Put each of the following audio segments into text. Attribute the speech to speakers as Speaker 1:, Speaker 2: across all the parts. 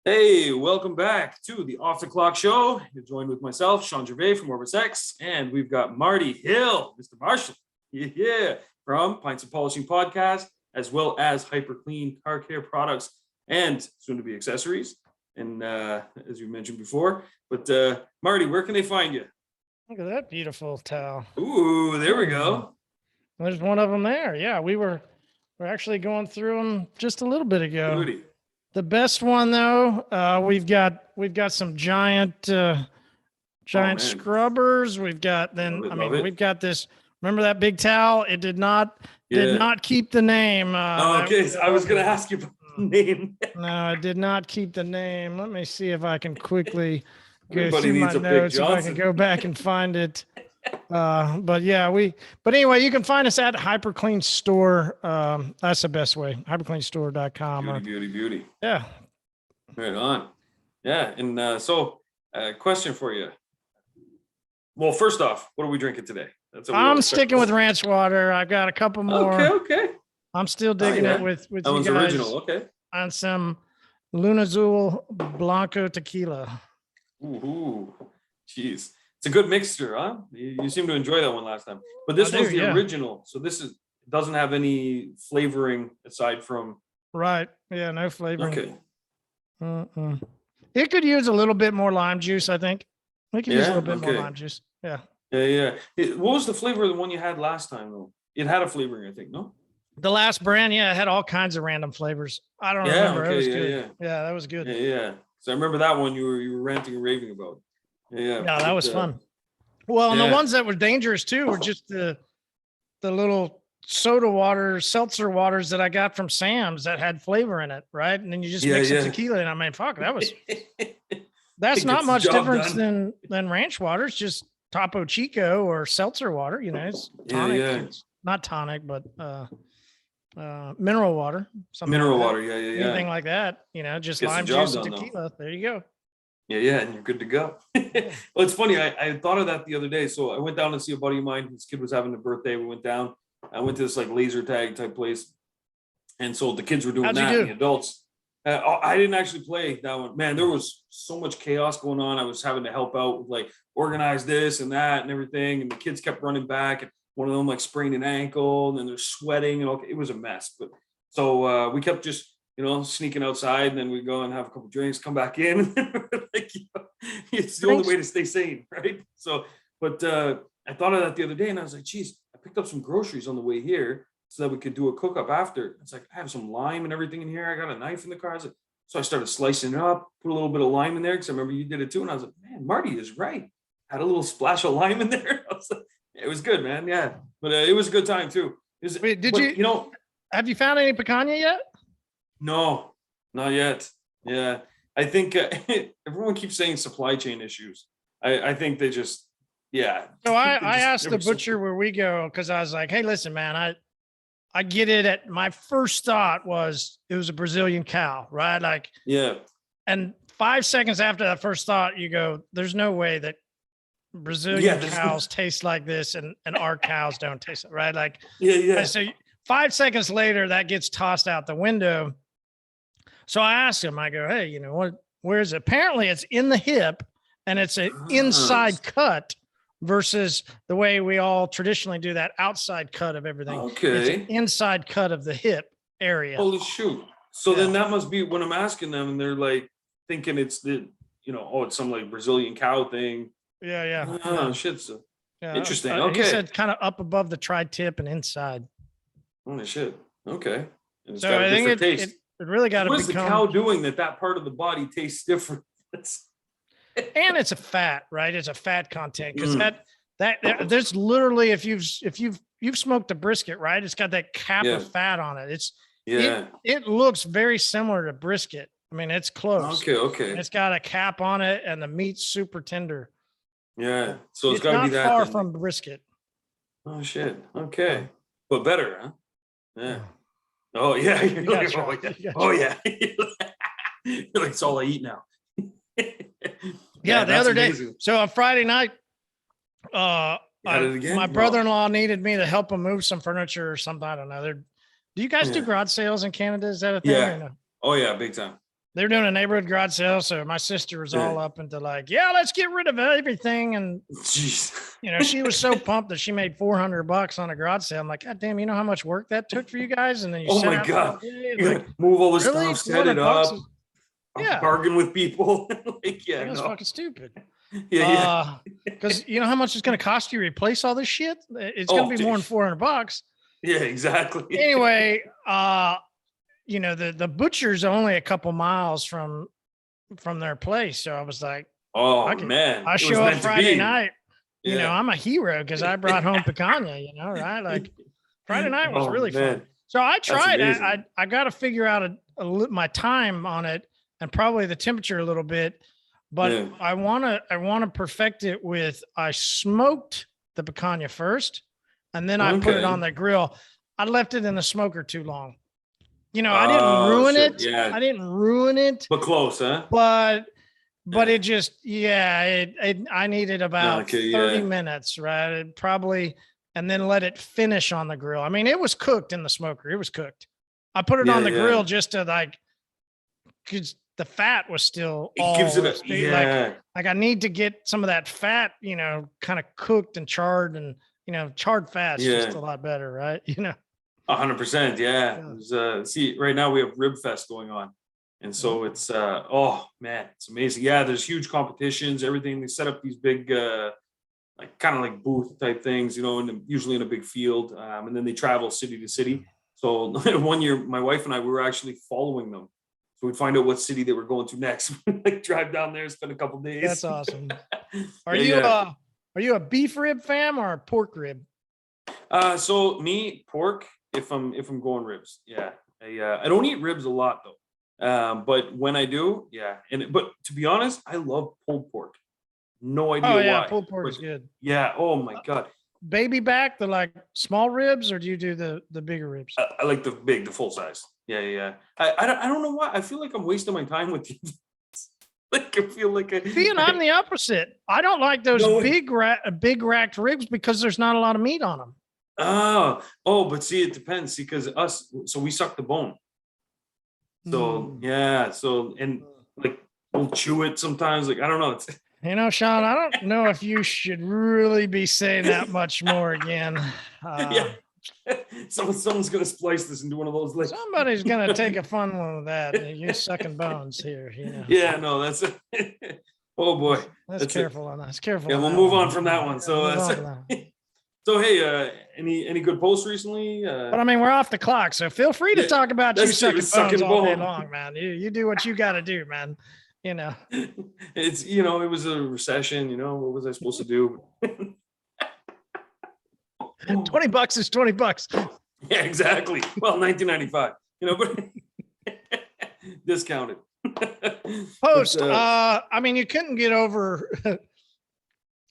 Speaker 1: Hey, welcome back to the Off the Clock Show. You're joined with myself, Shawn Gervais from OrbisX, and we've got Marty Hill, Mr. Marshall, yeah, from Pints of Polishing Podcast, as well as hyperClean car care products and soon-to-be accessories. And as you mentioned before, but Marty, where can they find you?
Speaker 2: Look at that beautiful towel.
Speaker 1: Ooh, there we go.
Speaker 2: There's one of them there. Yeah, we're actually going through them just a little bit ago.
Speaker 1: Beauty.
Speaker 2: The best one though, we've got some giant scrubbers. We've got we've got this. Remember that big towel? It did not keep the name.
Speaker 1: Okay, I was going to ask you about the name.
Speaker 2: No, it did not keep the name. Let me see if I can quickly go
Speaker 1: Everybody
Speaker 2: through my
Speaker 1: needs a Big
Speaker 2: notes. If I
Speaker 1: Johnson.
Speaker 2: can go back and find it. But anyway, you can find us at hyperClean Store. That's the best way. hypercleanstore.com.
Speaker 1: Beauty.
Speaker 2: Yeah.
Speaker 1: Right on. Yeah. And so question for you. Well, first off, what are we drinking today?
Speaker 2: I'm sticking with ranch water. I've got a couple more.
Speaker 1: Okay.
Speaker 2: I'm still digging it with
Speaker 1: that
Speaker 2: you
Speaker 1: one's
Speaker 2: guys
Speaker 1: original. Okay.
Speaker 2: on some Lunazul Blanco tequila.
Speaker 1: Ooh, jeez. It's a good mixture, huh? You seem to enjoy that one last time. But this one's the original. So this doesn't have any flavoring aside from.
Speaker 2: Right. Yeah, no flavoring.
Speaker 1: Okay.
Speaker 2: It could use a little bit more lime juice, I think. We could use a little bit more lime juice. Yeah.
Speaker 1: Yeah. What was the flavor of the one you had last time, though? It had a flavoring, I think, no?
Speaker 2: The last brand, it had all kinds of random flavors. I don't remember.
Speaker 1: Okay,
Speaker 2: it was good. Yeah, that was good.
Speaker 1: Yeah. So I remember that one you were ranting and raving about. Yeah,
Speaker 2: that was fun. Well, and the ones that were dangerous too were just the little soda water, seltzer waters that I got from Sam's that had flavor in it, right? And then you just mix the tequila, and I mean, fuck, that's not much difference than ranch water. It's just Topo Chico or seltzer water. It's tonic. It's not tonic, but mineral water.
Speaker 1: Mineral water, yeah.
Speaker 2: Anything like that, just lime juice and tequila. There you go.
Speaker 1: Yeah, and you're good to go. Well, it's funny. I thought of that the other day. So I went down to see a buddy of mine. His kid was having a birthday. We went down. I went to this like laser tag type place. And so the kids were doing that, and the adults. I didn't actually play that one. Man, there was so much chaos going on. I was having to help out with like organize this and that and everything. And the kids kept running back. And one of them like sprained an ankle, and then they're sweating. And it was a mess. But so we kept just sneaking outside, and then we go and have a couple drinks, come back in. Like, it's the only way to stay sane, right? So, but I thought of that the other day, and I was like, geez, I picked up some groceries on the way here so that we could do a cook up after. It's like, I have some lime and everything in here. I got a knife in the car. So I started slicing it up, put a little bit of lime in there, because I remember you did it too. And I was like, man, Marty is right. Had a little splash of lime in there. It was good, man. Yeah. But it was a good time too.
Speaker 2: Wait, have you found any picanha yet?
Speaker 1: No, not yet. Yeah. I think everyone keeps saying supply chain issues. I think they just,
Speaker 2: So I asked the butcher where we go, because I was like, hey, listen, man, I get it. My first thought was it was a Brazilian cow, right? Like, and 5 seconds after that first thought, you go, there's no way that Brazilian cows taste like this and our cows don't taste it, right? Like, So 5 seconds later, that gets tossed out the window. So I asked him, I go, hey, where is it? Apparently it's in the hip, and it's an inside cut versus the way we all traditionally do that outside cut of everything.
Speaker 1: Okay.
Speaker 2: It's an inside cut of the hip area.
Speaker 1: Holy shoot. So then that must be when I'm asking them, and they're like thinking it's it's some like Brazilian cow thing.
Speaker 2: Yeah.
Speaker 1: Oh, shit. So interesting. Okay.
Speaker 2: He said kind of up above the tri-tip and inside.
Speaker 1: Holy shit. Okay. And it's
Speaker 2: So
Speaker 1: got a
Speaker 2: I think
Speaker 1: different taste.
Speaker 2: It really got to become.
Speaker 1: What is the cow doing that part of the body tastes different?
Speaker 2: And it's a fat, right? It's a fat content, because there's literally, if you've smoked a brisket, right? It's got that cap of fat on it. It looks very similar to brisket. I mean, it's close.
Speaker 1: Okay.
Speaker 2: And it's got a cap on it, and the meat's super tender.
Speaker 1: Yeah. So it's got to be that.
Speaker 2: Not far from brisket.
Speaker 1: Oh shit. Okay. But better, huh? Yeah. Oh yeah. Oh yeah. You're like, it's all I eat now.
Speaker 2: The other day. So on Friday night, my brother-in-law needed me to help him move some furniture or something. I don't know. Do you guys do garage sales in Canada? Is that a thing?
Speaker 1: Yeah.
Speaker 2: Or no?
Speaker 1: Oh yeah, big time.
Speaker 2: They're doing a neighborhood garage sale. So my sister was all up into like, yeah, let's get rid of everything. And, you know, she was so pumped that she made $400 on a garage sale. I'm like, God damn, you know how much work that took for you guys? And then you
Speaker 1: oh my God,
Speaker 2: like,
Speaker 1: move all the
Speaker 2: really?
Speaker 1: stuff, set it up,
Speaker 2: yeah,
Speaker 1: bargain with people. Like, yeah,
Speaker 2: that's fucking stupid.
Speaker 1: Yeah.
Speaker 2: Because you know how much it's going to cost you to replace all this shit? It's going to be more than $400.
Speaker 1: Yeah, exactly.
Speaker 2: Anyway, you know, the butcher's only a couple miles from their place. So I was like,
Speaker 1: man,
Speaker 2: I show up Friday night. You know, I'm a hero because I brought home picanha, you know, right? Like Friday night was really fun. So I tried. I got to figure out my time on it and probably the temperature a little bit, but I want to perfect it with, I smoked the picanha first and then I put it on the grill. I left it in the smoker too long. You know, I didn't ruin it.
Speaker 1: Yeah.
Speaker 2: I didn't ruin it.
Speaker 1: But close, huh?
Speaker 2: But it just, I needed about 30 minutes, right? It probably, and then let it finish on the grill. I mean, it was cooked in the smoker. It was cooked. I put it on the grill just to like, because the fat was still like I need to get some of that fat, you know, kind of cooked and charred, and, you know, charred fat's just a lot better, right? You know.
Speaker 1: 100%. Yeah. See, right now we have Rib Fest going on. And so it's, oh man, it's amazing. Yeah. There's huge competitions, everything. They set up these big, like kind of like booth type things, you know, and usually in a big field. And then they travel city to city. So one year, my wife and I, we were actually following them. So we'd find out what city they were going to next. Like drive down there, spend a couple of days.
Speaker 2: That's awesome. Are you a beef rib fan or a pork rib?
Speaker 1: So me, pork. If I'm going ribs, I don't eat ribs a lot though, but when I do, but to be honest, I love pulled pork. No idea why.
Speaker 2: Pulled pork is good.
Speaker 1: Yeah. Oh my God.
Speaker 2: Baby back, the like small ribs, or do you do the bigger ribs?
Speaker 1: I like the full size. Yeah. I don't know why. I feel like I'm wasting my time with these. Like I feel like
Speaker 2: I'm the opposite. I don't like those big racked ribs because there's not a lot of meat on them.
Speaker 1: But see, it depends. See, because we suck the bone. So and like we'll chew it sometimes. Like I don't know.
Speaker 2: You know, Shawn, I don't know if you should really be saying that much more again.
Speaker 1: Someone's gonna splice this into one of those. Like
Speaker 2: somebody's gonna take a fun one with that. You're sucking bones here. You know.
Speaker 1: Yeah, no, that's it. Oh boy,
Speaker 2: that's careful on that. That's careful.
Speaker 1: Yeah, we'll move on from that one. So So hey, any good posts recently?
Speaker 2: But I mean, we're off the clock, so feel free to talk about you sucking bones all day long, man. You do what you got to do, man. You know,
Speaker 1: it's it was a recession. You know, what was I supposed to do?
Speaker 2: $20 is $20.
Speaker 1: Yeah, exactly. Well, 1995. You know, but discounted.
Speaker 2: Post. I mean, you couldn't get over.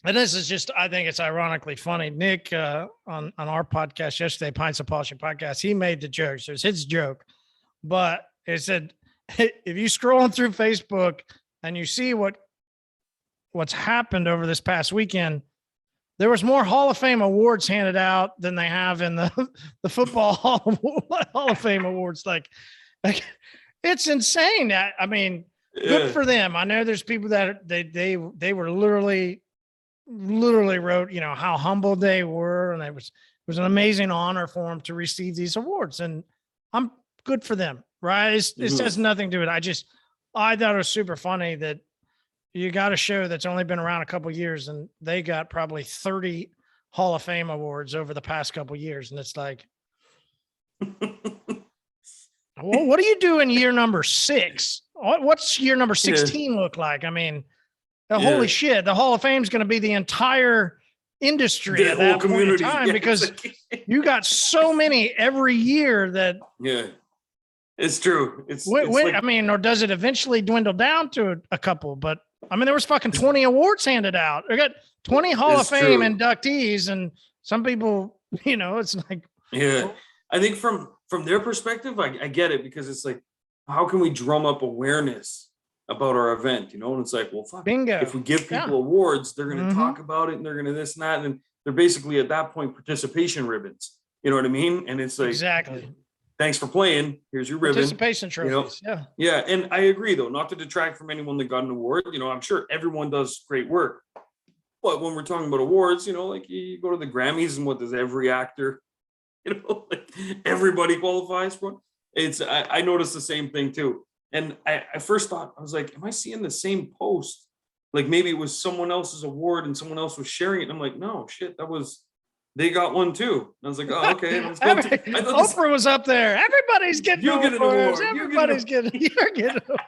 Speaker 2: And this is just, I think it's ironically funny. Nick, on our podcast yesterday, Pints of Polishing podcast, he made the joke. So it's his joke, but it said, if you scrolling through Facebook and you see what's happened over this past weekend, there was more Hall of Fame awards handed out than they have in the football Hall of Fame awards. Like it's insane. I mean, good for them. I know there's people that they were literally wrote, how humbled they were. And it was an amazing honor for them to receive these awards. And I'm good for them, right? It has nothing to do with it. I thought it was super funny that you got a show that's only been around a couple of years and they got probably 30 Hall of Fame awards over the past couple of years. And it's like, well, what do you do in year number 6? What's year number 16 look like? I mean, holy shit, the Hall of Fame is going to be the entire industry at that point in time because you got so many every year that.
Speaker 1: Yeah, it's true.
Speaker 2: Or does it eventually dwindle down to a couple? But I mean, there was fucking 20 awards handed out. I got 20 Hall of Fame inductees, and some people, it's like.
Speaker 1: Yeah, I think from their perspective, I get it because it's like, how can we drum up awareness about our event, and it's like, well, fuck,
Speaker 2: bingo.
Speaker 1: If we give people awards, they're going to talk about it and they're going to this and that. And they're basically at that point, participation ribbons, you know what I mean? And it's like,
Speaker 2: exactly.
Speaker 1: thanks for playing. Here's your ribbon.
Speaker 2: Participation trophies.
Speaker 1: You know? Yeah. And I agree, though, not to detract from anyone that got an award. You know, I'm sure everyone does great work. But when we're talking about awards, you know, like you go to the Grammys and what does every actor, you know, like everybody qualifies for it. I noticed the same thing too. And I first thought, I was like, am I seeing the same post? Like maybe it was someone else's award and someone else was sharing it. And I'm like, no, shit, they got one too. And I was like, oh, okay. Let's go.
Speaker 2: Oprah was up there. Everybody's getting
Speaker 1: you get an award.
Speaker 2: Everybody's getting an award.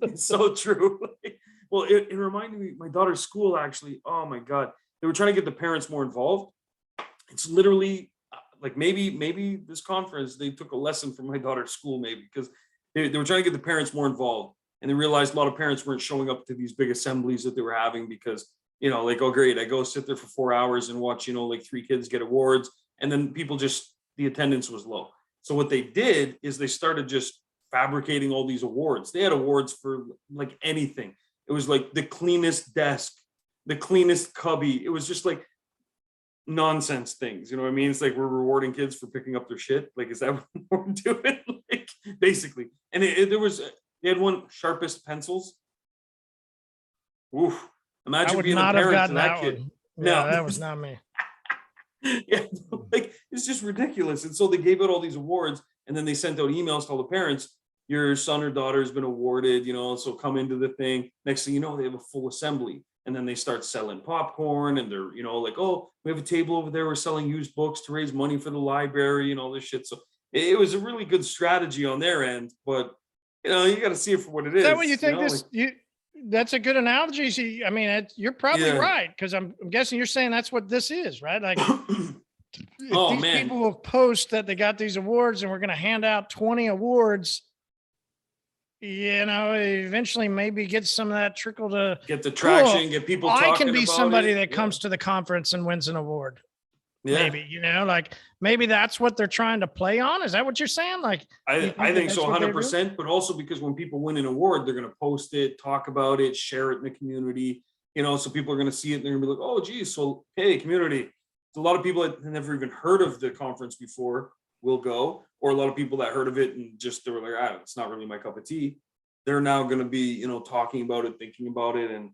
Speaker 1: It's so true. Well, it reminded me, my daughter's school actually, oh my God, they were trying to get the parents more involved. It's literally like maybe this conference, they took a lesson from my daughter's school, maybe, because they were trying to get the parents more involved. And they realized a lot of parents weren't showing up to these big assemblies that they were having because, you know, like, oh, great, I go sit there for 4 hours and watch, you know, like 3 kids get awards. And then people the attendance was low. So what they did is they started just fabricating all these awards. They had awards for like anything. It was like the cleanest desk, the cleanest cubby. It was just like nonsense things. You know what I mean? It's like we're rewarding kids for picking up their shit. Like, is that what we're doing? Like, basically. And they had one, sharpest pencels. Oof. Imagine being a parent to that kid.
Speaker 2: No, that was not me.
Speaker 1: Yeah, like it's just ridiculous. And so they gave out all these awards, and then they sent out emails to all the parents. Your son or daughter has been awarded, you know, so come into the thing. Next thing you know, they have a full assembly. And then they start selling popcorn, and they're, you know, like, oh, we have a table over there. We're selling used books to raise money for the library and all this shit. So it was a really good strategy on their end, but you know, you got to see it for what it is.
Speaker 2: Is that what you think?
Speaker 1: You know,
Speaker 2: that's a good analogy. I mean, you're probably right, because I'm guessing you're saying that's what this is, right? Like, people will post that they got these awards, and we're going to hand out 20 awards. You know, eventually maybe get some of that trickle to
Speaker 1: get the traction, get people talking.
Speaker 2: I can be somebody that comes to the conference and wins an award. Yeah. Maybe, you know, like maybe that's what they're trying to play on. Is that what you're saying? Like,
Speaker 1: I think so, 100%. But also because when people win an award, they're going to post it, talk about it, share it in the community. You know, so people are going to see it and they're going to be like, oh, geez, so hey, community. A lot of people that have never even heard of the conference before will go, or a lot of people that heard of it and just they were like, it's not really my cup of tea. They're now going to be, you know, talking about it, thinking about it, and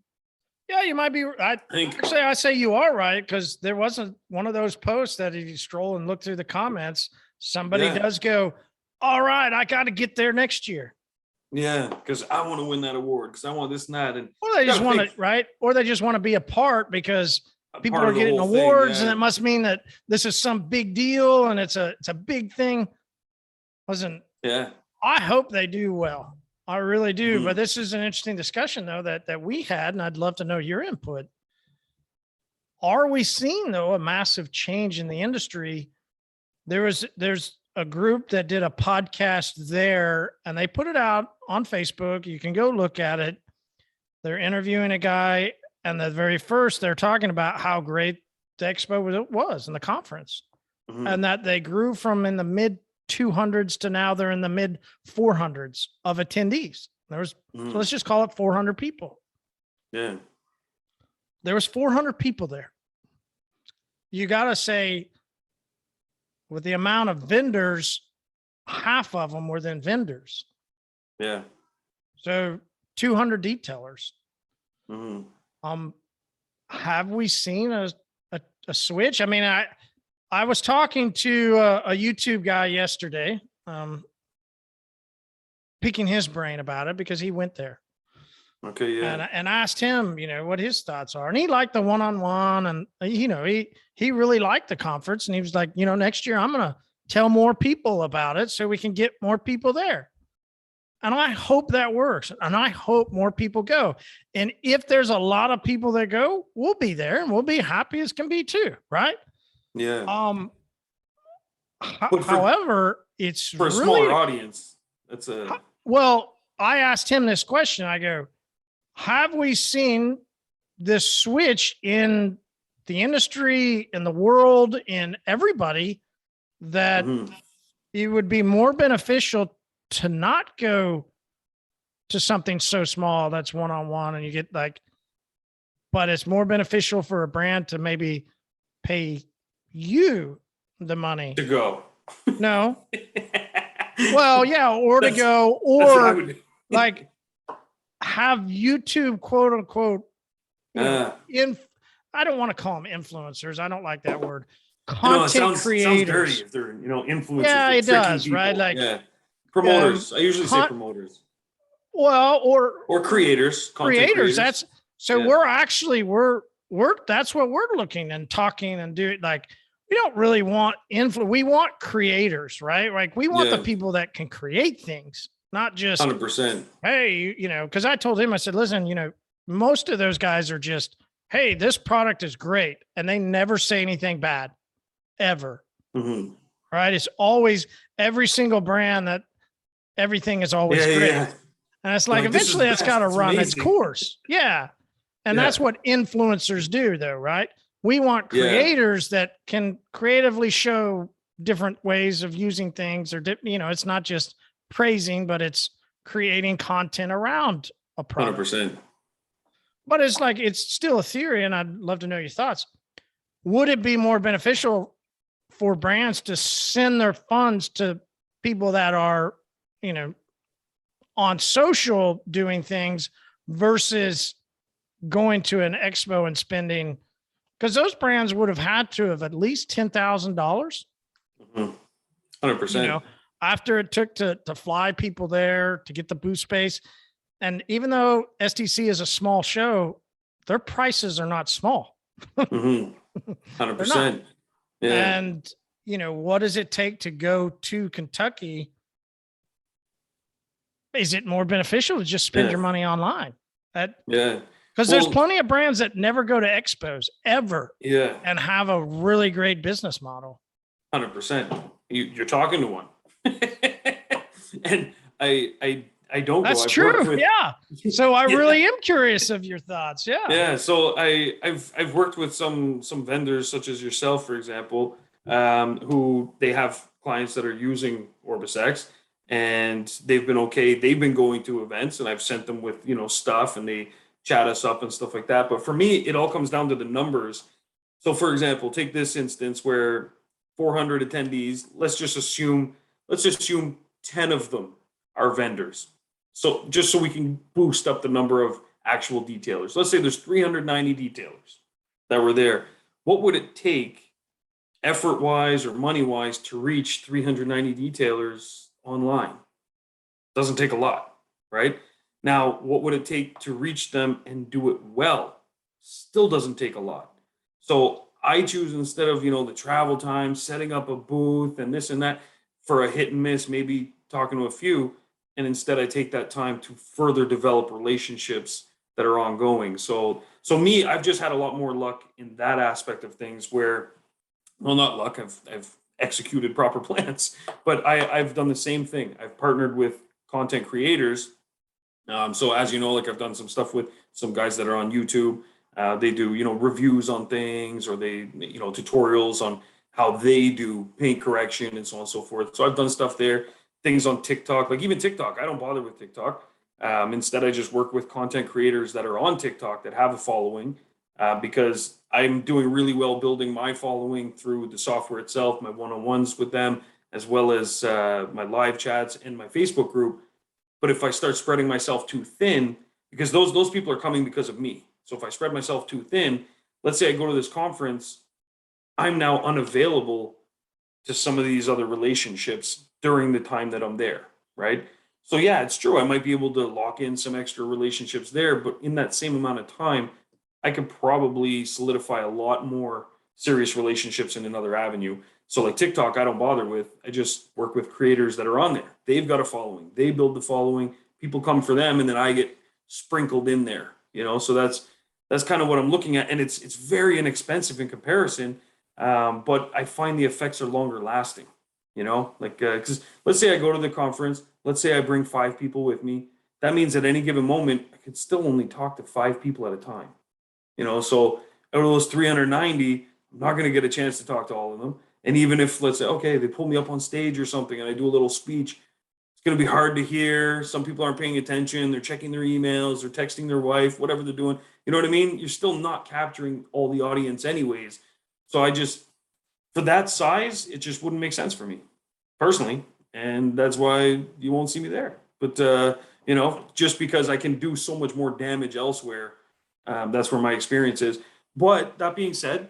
Speaker 2: yeah, you might be. I say you are right, because there wasn't one of those posts that if you stroll and look through the comments, somebody does go, all right, I got to get there next year.
Speaker 1: Yeah, because I want to win that award, because I want this and that, and
Speaker 2: or they just want it, right? Or they just want to be a part because people are getting awards, and it must mean that this is some big deal and it's a big thing. Listen, I hope they do well. I really do. But this is an interesting discussion, though, that we had, and I'd love to know your input. Are we seeing, though, a massive change in the industry? There's a group that did a podcast there, and they put it out on Facebook. You can go look at it. They're interviewing a guy, and the very first, they're talking about how great the expo was in the conference, and that they grew from in the mid 200s to now they're in the mid 400s of attendees. There was, so let's just call it 400 people.
Speaker 1: Yeah.
Speaker 2: There was 400 people there. You got to say, with the amount of vendors, half of them were then vendors.
Speaker 1: Yeah.
Speaker 2: So 200 detailers. Have we seen a switch? I mean, I was talking to a YouTube guy yesterday, picking his brain about it because he went there.
Speaker 1: Okay, yeah.
Speaker 2: And I asked him, you know, what his thoughts are. And he liked the one-on-one, and, you know, he really liked the conference. And he was like, you know, next year I'm going to tell more people about it so we can get more people there. And I hope that works. And I hope more people go. And if there's a lot of people that go, we'll be there and we'll be happy as can be too. Right.
Speaker 1: Yeah.
Speaker 2: However, it's
Speaker 1: for a smaller audience. That's
Speaker 2: well, I asked him this question. I go, have we seen this switch in the industry, in the world, in everybody, that it would be more beneficial to not go to something so small that's one-on-one and you get like, but it's more beneficial for a brand to maybe pay you the money
Speaker 1: to go.
Speaker 2: No. Well, yeah, or to go, or like have YouTube, quote unquote, I don't want to call them influencers. I don't like that word. Content creators. Sounds dirty
Speaker 1: if they're, influencers.
Speaker 2: Yeah, it does, people. Right? Like
Speaker 1: promoters. I usually say promoters.
Speaker 2: Well,
Speaker 1: or creators.
Speaker 2: Creators. That's so we're actually that's what we're looking and talking and doing. Like we don't really want we want creators, right? Like we want the people that can create things, not just
Speaker 1: 100%.
Speaker 2: Hey, because I told him, I said, listen, most of those guys are just, hey, this product is great. And they never say anything bad ever. Mm-hmm. Right. It's always every single brand that everything is always great. Yeah. And it's like eventually that's got to run its course. Yeah. And that's what influencers do, though, right? We want creators that can creatively show different ways of using things, or it's not just praising, but it's creating content around a product.
Speaker 1: 100%.
Speaker 2: But it's still a theory, and I'd love to know your thoughts. Would it be more beneficial for brands to send their funds to people that are, on social doing things versus going to an expo and spending? Because those brands would have had to have at least $10,000.
Speaker 1: Mm-hmm. 100%.
Speaker 2: After it took to fly people there to get the booth space. And even though STC is a small show, their prices are not small.
Speaker 1: Mm-hmm. 100%. Yeah.
Speaker 2: And, what does it take to go to Kentucky? Is it more beneficial to just spend your money online? Because there's plenty of brands that never go to expos ever.
Speaker 1: Yeah.
Speaker 2: And have a really great business model.
Speaker 1: 100%. You're talking to one. And I don't.
Speaker 2: That's true. Yeah. So I really am curious of your thoughts. Yeah.
Speaker 1: Yeah. So I've worked with some vendors such as yourself, for example, who they have clients that are using OrbisX, and they've been okay. They've been going to events, and I've sent them with stuff, and they chat us up and stuff like that. But for me, it all comes down to the numbers. So, for example, take this instance where 400 attendees. Let's just assume 10 of them are vendors. So just so we can boost up the number of actual detailers. Let's say there's 390 detailers that were there. What would it take effort-wise or money-wise to reach 390 detailers online? Doesn't take a lot, right? Now, what would it take to reach them and do it well? Still doesn't take a lot. So I choose, instead of, the travel time, setting up a booth and this and that for a hit and miss, maybe talking to a few, and instead I take that time to further develop relationships that are ongoing. So me, I've just had a lot more luck in that aspect of things where, well, not luck, I've executed proper plans, but I've done the same thing. I've partnered with content creators. So as you know, like I've done some stuff with some guys that are on YouTube. They do, reviews on things, or they, tutorials on how they do paint correction and so on and so forth. So I've done stuff there, things on TikTok, like even TikTok. I don't bother with TikTok. Instead, I just work with content creators that are on TikTok that have a following, because I'm doing really well building my following through the software itself, my one-on-ones with them, as well as my live chats and my Facebook group. But if I start spreading myself too thin, because those people are coming because of me. So if I spread myself too thin, let's say I go to this conference, I'm now unavailable to some of these other relationships during the time that I'm there, right? So yeah, it's true. I might be able to lock in some extra relationships there, but in that same amount of time, I could probably solidify a lot more serious relationships in another avenue. So like TikTok, I don't bother with. I just work with creators that are on there. They've got a following. They build the following. People come for them, and then I get sprinkled in there. So that's kind of what I'm looking at, and it's very inexpensive in comparison. But I find the effects are longer lasting. Because let's say I go to the conference. Let's say I bring 5 people with me. That means at any given moment, I could still only talk to 5 people at a time. So out of those 390, I'm not going to get a chance to talk to all of them. And even if, let's say, okay, they pull me up on stage or something and I do a little speech, it's going to be hard to hear. Some people aren't paying attention. They're checking their emails, they're texting their wife, whatever they're doing. You know what I mean? You're still not capturing all the audience anyways. So for that size, it just wouldn't make sense for me. personally, and that's why you won't see me there. But you know, just because I can do so much more damage elsewhere, that's where my experience is. But that being said,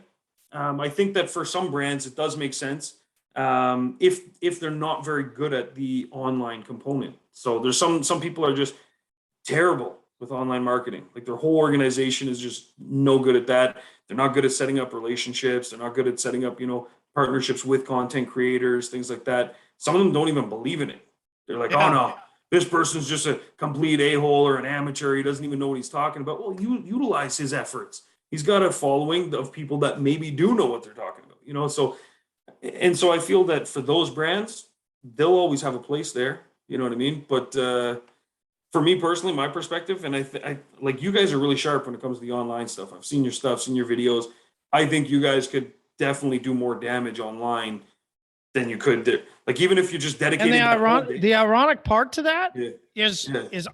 Speaker 1: I think that for some brands it does make sense if they're not very good at the online component. So there's some people are just terrible with online marketing. Like their whole organization is just no good at that. They're not good at setting up relationships. They're not good at setting up, you know, partnerships with content creators, things like that. Some of them don't even believe in it. They're like, oh no, this person's just a complete a-hole or an amateur. He doesn't even know what he's talking about. Well, you utilize his efforts. He's got a following of people that maybe do know what they're talking about, you know? So I feel that for those brands, they'll always have a place there. You know what I mean? But for me personally, my perspective, and I like you guys are really sharp when it comes to the online stuff. I've seen your stuff, seen your videos. I think you guys could definitely do more damage online than you could there. Like even if you just dedicate.
Speaker 2: And the ironic part to that is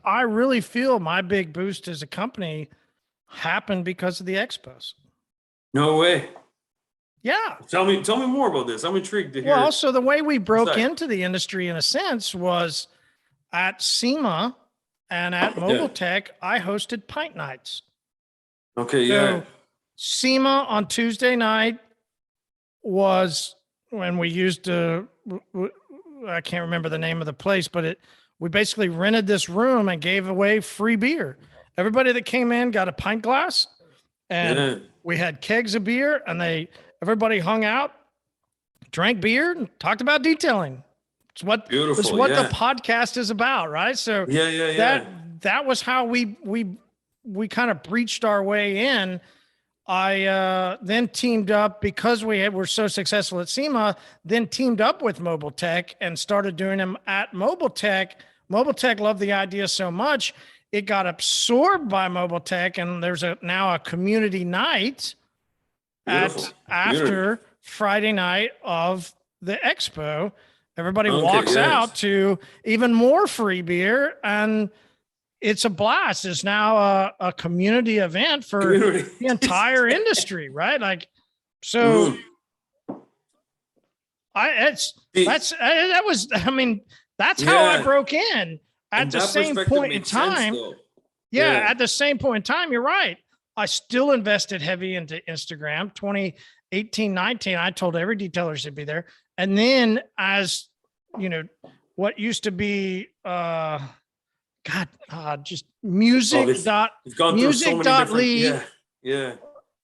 Speaker 2: I really feel my big boost as a company happened because of the Expos.
Speaker 1: No way.
Speaker 2: Yeah.
Speaker 1: Tell me more about this. I'm intrigued to hear.
Speaker 2: Well, so the way we broke into the industry in a sense was at SEMA and at Mobile Tech, I hosted pint nights.
Speaker 1: Okay.
Speaker 2: So SEMA on Tuesday night was when we used I can't remember the name of the place, but we basically rented this room and gave away free beer. Everybody that came in got a pint glass, and we had kegs of beer, and everybody hung out, drank beer, and talked about detailing. It's what the podcast is about, right? So that was how we kind of breached our way in. I then teamed up because were so successful at SEMA, then teamed up with Mobile Tech and started doing them at Mobile Tech. Mobile Tech loved the idea so much, it got absorbed by Mobile Tech, and there's now a community night after Friday night of the expo. Everybody walks out to even more free beer, and it's a blast. It's now a community event for the entire industry, right? Like, so that's how I broke in at the same point in time. At the same point in time, you're right. I still invested heavy into Instagram. 2018, 19, I told every detailer should be there. And then as you know, what used to be, just music.ly.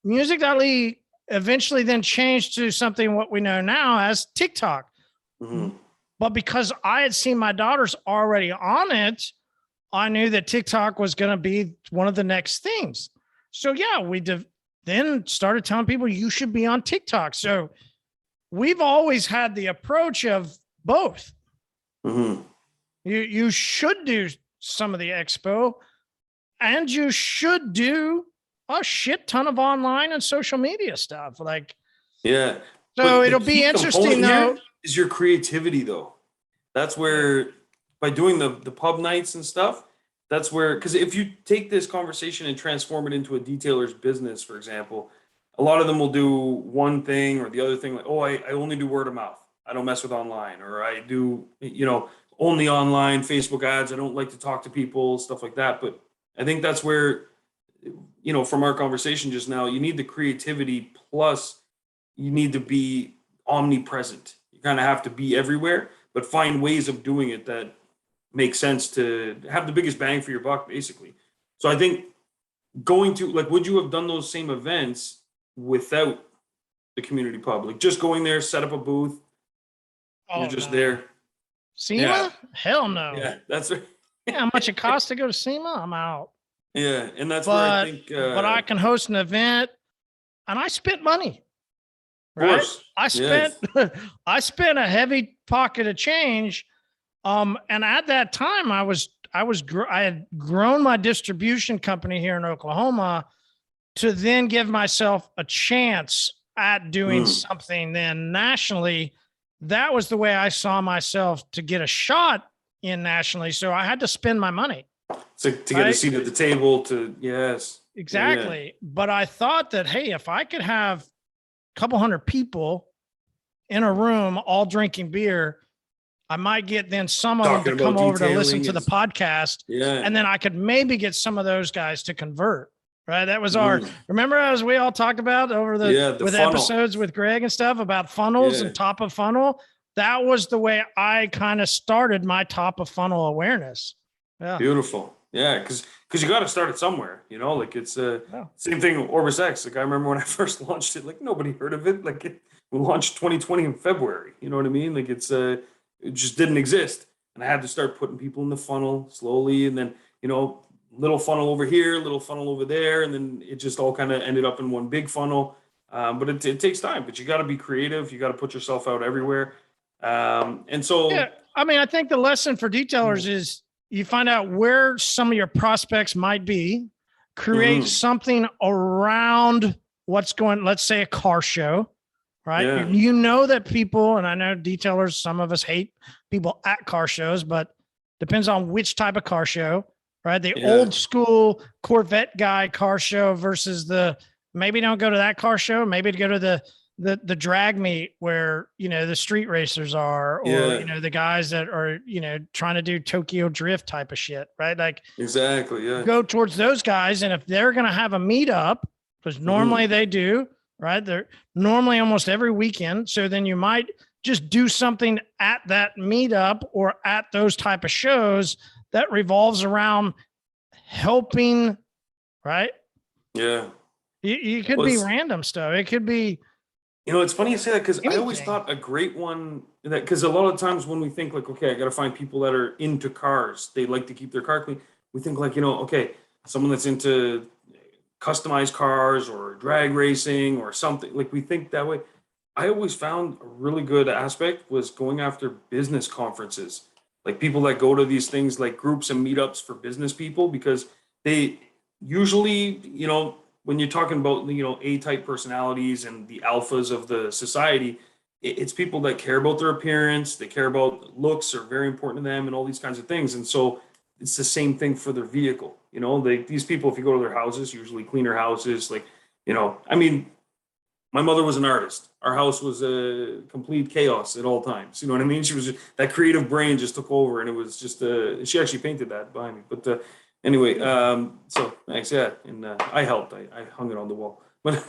Speaker 2: Music.ly eventually then changed to something what we know now as TikTok. Mm-hmm. But because I had seen my daughters already on it, I knew that TikTok was going to be one of the next things. So we then started telling people you should be on TikTok. So we've always had the approach of both. Mm-hmm. You should do some of the expo, and you should do a shit ton of online and social media stuff. So it'll be interesting though.
Speaker 1: Is your creativity though? That's where by doing the pub nights and stuff, that's where, because if you take this conversation and transform it into a detailer's business, for example, a lot of them will do one thing or the other thing. Like, I only do word of mouth. I don't mess with online, or I do, only online Facebook ads. I don't like to talk to people, stuff like that. But I think that's where, from our conversation just now, you need the creativity plus you need to be omnipresent. You kind of have to be everywhere, but find ways of doing it that make sense to have the biggest bang for your buck, basically. So I think would you have done those same events without the community pub? Like just going there, set up a booth, you're just there.
Speaker 2: SEMA? Yeah. Hell no.
Speaker 1: Yeah, that's right.
Speaker 2: How much it costs to go to SEMA? I'm out.
Speaker 1: Yeah, and that's where I think.
Speaker 2: But I can host an event, and I spent money. Right? I spent a heavy pocket of change, and at that time I had grown my distribution company here in Oklahoma to then give myself a chance at doing something then nationally. That was the way I saw myself to get a shot in nationally. So I had to spend my money.
Speaker 1: So to get a seat at the table
Speaker 2: Exactly. Yeah. But I thought that, hey, if I could have a couple hundred people in a room all drinking beer, I might get then some of them to come over to listen to the podcast.
Speaker 1: Yeah.
Speaker 2: And then I could maybe get some of those guys to convert. Right. That was our, remember as we all talked about over the with funnel. Episodes with Greg and stuff about funnels and top of funnel. That was the way I kind of started my top of funnel awareness. Yeah.
Speaker 1: Beautiful. Yeah. Cause you got to start it somewhere, you know, like it's same thing with OrbisX. Like I remember when I first launched it, like nobody heard of it. Like we launched 2020 in February, you know what I mean? Like it just didn't exist. And I had to start putting people in the funnel slowly. And then, you know, little funnel over here, little funnel over there. And then it just all kind of ended up in one big funnel. But it takes time, but you got to be creative. You got to put yourself out everywhere. And so,
Speaker 2: I mean, I think the lesson for detailers is you find out where some of your prospects might be, create something around what's going, let's say a car show, right? Yeah. You know that people, and I know detailers, some of us hate people at car shows, but depends on which type of car show, right? The old school Corvette guy car show versus maybe don't go to that car show, maybe to go to the drag meet where, you know, the street racers are, or, you know, the guys that are, you know, trying to do Tokyo drift type of shit, right? Like
Speaker 1: exactly. Yeah.
Speaker 2: Go towards those guys. And if they're going to have a meetup, because normally they do, right? They're normally almost every weekend. So then you might just do something at that meetup or at those type of shows that revolves around helping, right?
Speaker 1: Yeah.
Speaker 2: You could be random stuff. It could be,
Speaker 1: you know, it's funny you say that because I always thought a great one that, because a lot of times when we think like, okay, I got to find people that are into cars, they like to keep their car clean. We think like, you know, okay, someone that's into customized cars or drag racing or something, like we think that way. I always found a really good aspect was going after business conferences, like people that go to these things like groups and meetups for business people, because they usually, you know, when you're talking about, you know, A-type personalities and the alphas of the society, it's people that care about their appearance, they care about looks are very important to them and all these kinds of things. And so it's the same thing for their vehicle. You know, these people, if you go to their houses, usually cleaner houses, like, you know, I mean, my mother was an artist. Our house was a complete chaos at all times. You know what I mean? She was that creative brain just took over, and it was just she actually painted that behind me. But anyway, so thanks. Yeah, and I helped. I hung it on the wall. But